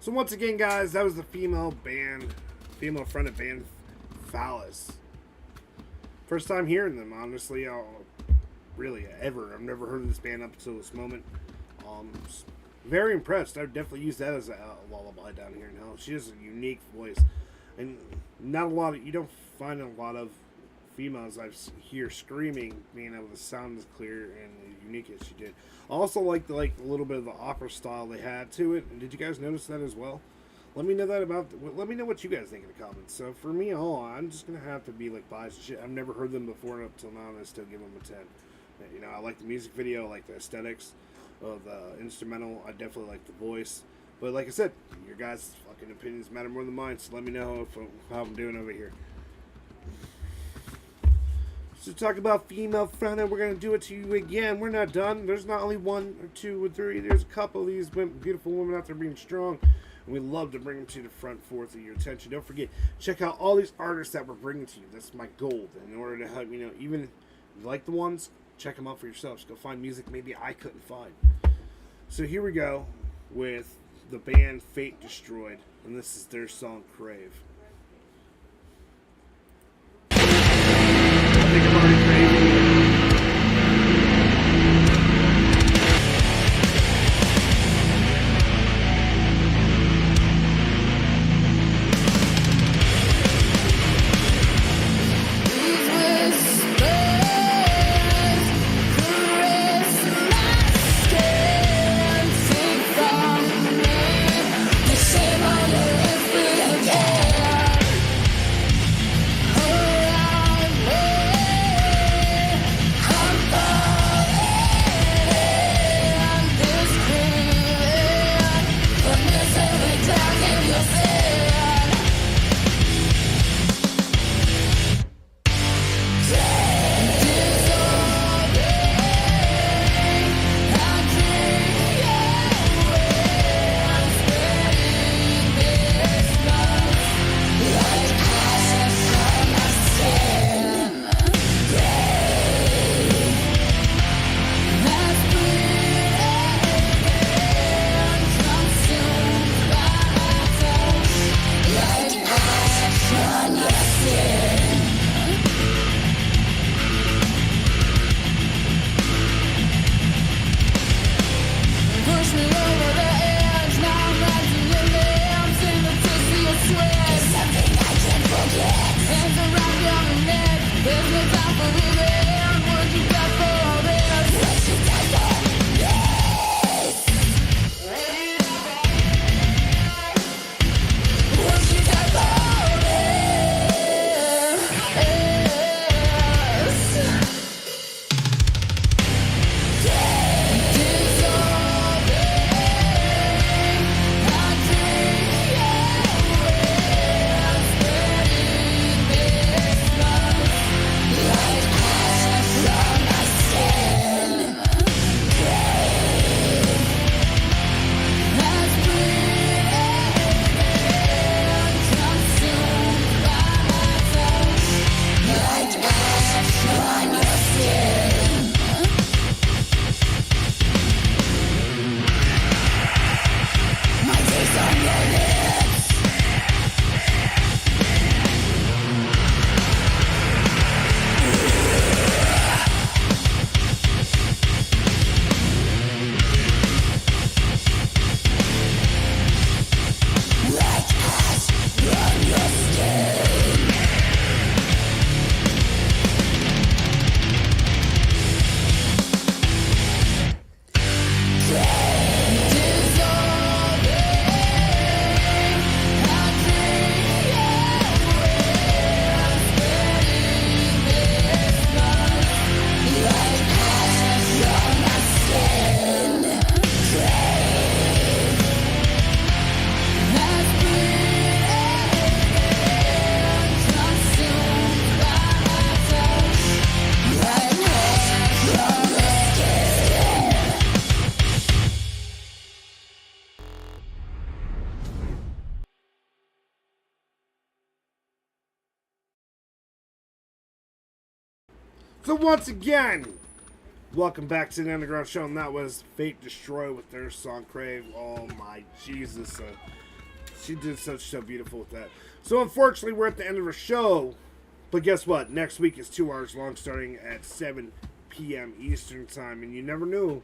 B: So once again, guys, that was the female-fronted band, Phallus. First time hearing them, honestly. Really, ever. I've never heard of this band up until this moment. Very impressed. I would definitely use that as a lullaby down here in hell. She has a unique voice, and not a lot of, you don't find a lot of females I hear screaming being able to sound as clear and as unique as she did. I also like a little bit of the opera style they had to it. Did you guys notice that as well? Let me know let me know what you guys think in the comments. So for me, I'm just gonna have to be biased. I've never heard them before up till now, and I still give them a 10. You know, I like the music video, I like the aesthetics of the instrumental. I definitely like the voice. But like I said, your guys' fucking opinions matter more than mine. So let me know how I'm doing over here. So talk about female fronted, we're gonna do it to you again. We're not done. There's not only 1 or 2 or 3. There's a couple of these beautiful women out there being strong. And we love to bring them to the front of your attention. Don't forget, check out all these artists that we're bringing to you. That's my goal. In order to help, even if you like the ones, check them out for yourselves. Go find music maybe I couldn't find. So here we go with the band Fate Destroyed, and this is their song Crave. I think I'm already craving it. So once again, welcome back to the Underground Show, and that was Fate Destroy with their song Crave. Oh my Jesus. she did so beautiful with that. So unfortunately, we're at the end of our show. But guess what? Next week is 2 hours long, starting at 7 p.m. Eastern Time. And you never knew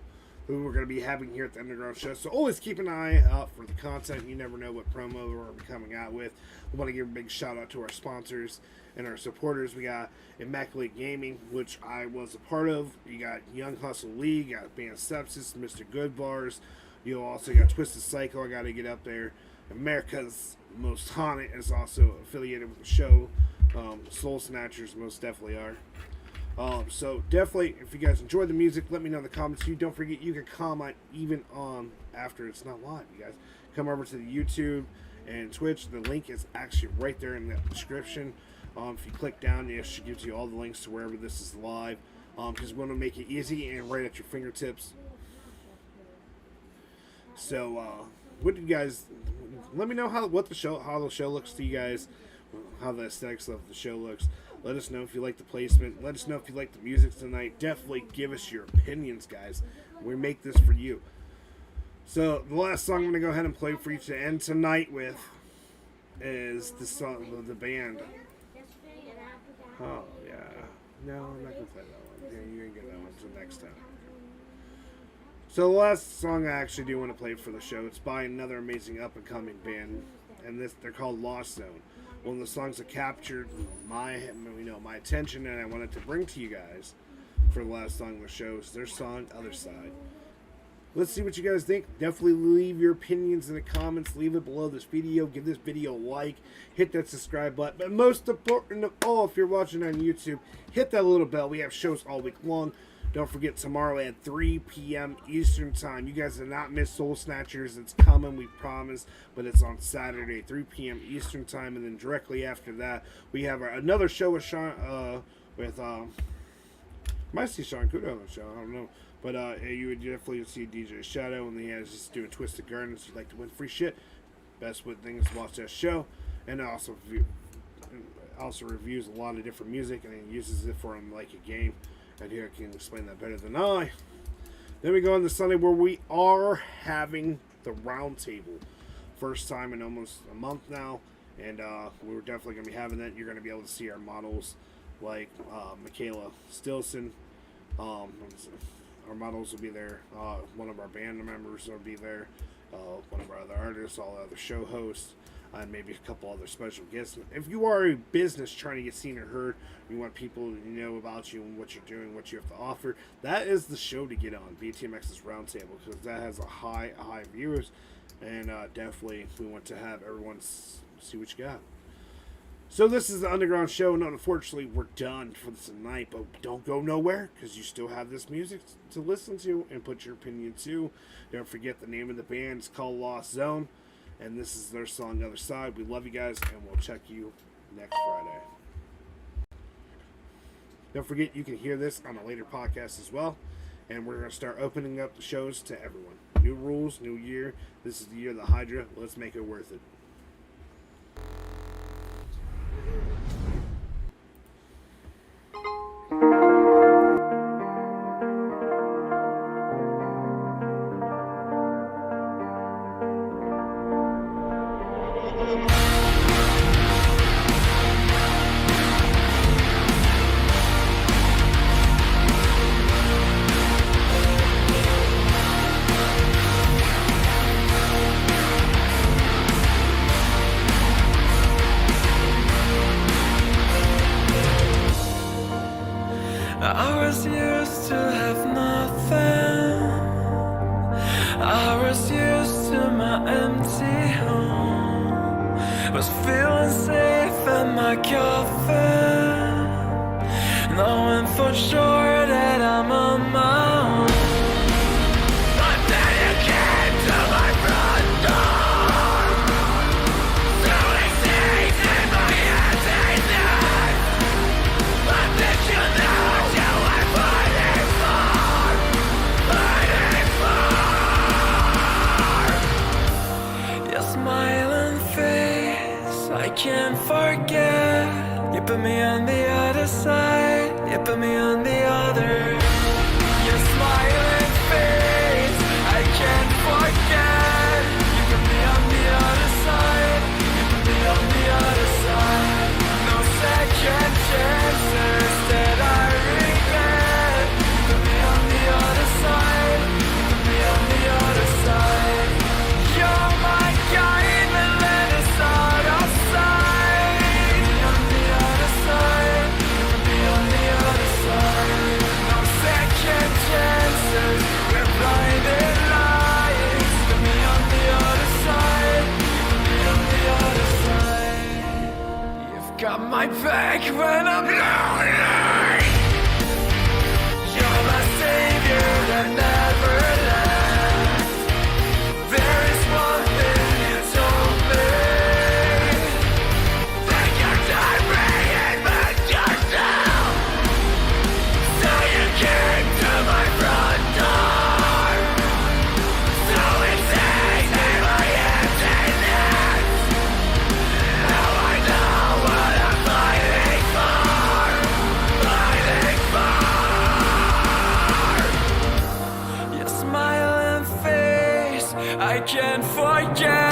B: who we're going to be having here at the Underground Show. So always keep an eye out for the content. You never know what promo we're going to be coming out with. We want to give a big shout out to our sponsors and our supporters. We got Immaculate Gaming, which I was a part of. You got Young Hustle League, you got Band Sepsis, Mr. Good Bars. You also got Twisted Psycho. I got to get up there. America's Most Haunted is also affiliated with the show. Soul Snatchers most definitely are. So definitely, if you guys enjoy the music, let me know in the comments. Don't forget, you can comment even on after it's not live. You guys come over to the YouTube and Twitch. The link is actually right there in the description. If you click down, it should give you all the links to wherever this is live. Because we want to make it easy and right at your fingertips. So, what did you guys? Let me know how the show looks to you guys. How the aesthetics of the show looks. Let us know if you like the placement. Let us know if you like the music tonight. Definitely give us your opinions, guys. We make this for you. So the last song I'm going to go ahead and play for you to end tonight with is the song of the band. Oh, yeah. No, I'm not going to play that one. Yeah, you can get that one until next time. So the last song I actually do want to play for the show, it's by another amazing up-and-coming band, and they're called Lost Zone. One of the songs that captured my attention, and I wanted to bring to you guys for the last song of the show is their song, Other Side. Let's see what you guys think. Definitely leave your opinions in the comments. Leave it below this video. Give this video a like. Hit that subscribe button. But most important of all, if you're watching on YouTube, hit that little bell. We have shows all week long. Don't forget, tomorrow at 3 p.m. Eastern Time. You guys did not miss Soul Snatchers. It's coming, we promise. But it's on Saturday, 3 p.m. Eastern Time. And then directly after that, we have another show with might see Shawnkudoe on the show. I don't know. But you would definitely see DJ Shadow. And he has just doing Twisted Gardens. If you'd like to win free shit, best thing is watch that show. And also reviews a lot of different music. And he uses it for like a game. And here I can explain that better than I. Then we go on to Sunday where we are having the round table. First time in almost a month now. And we're definitely going to be having that. You're going to be able to see our models like Michaela Stilson. Our models will be there. One of our band members will be there. One of our other artists, all the other show hosts. And maybe a couple other special guests. If you are a business trying to get seen or heard, you want people to know about you and what you're doing, what you have to offer, that is the show to get on, BTMX's Roundtable, because that has a high viewers, and definitely we want to have everyone see what you got. So this is the Underground Show, and unfortunately we're done for tonight, but don't go nowhere, because you still have this music to listen to and put your opinion to. Don't forget the name of the band is called Lost Zone. And this is their song, Other Side. We love you guys, and we'll check you next Friday. Don't forget, you can hear this on a later podcast as well. And we're going to start opening up the shows to everyone. New rules, new year. This is the year of the Hydra. Let's make it worth it.
D: I was used to have nothing. I was used to my empty home. Was feeling safe in my coffin, knowing for sure that I'm on my own. But then you came to my front door, throwing seeds in my emptiness. But did you know what you were fighting for? Your smiling face, I can't forget. You put me on the other side, you put me on the other. Your smiling face, I can't forget. You put me on the other side. I can't forget.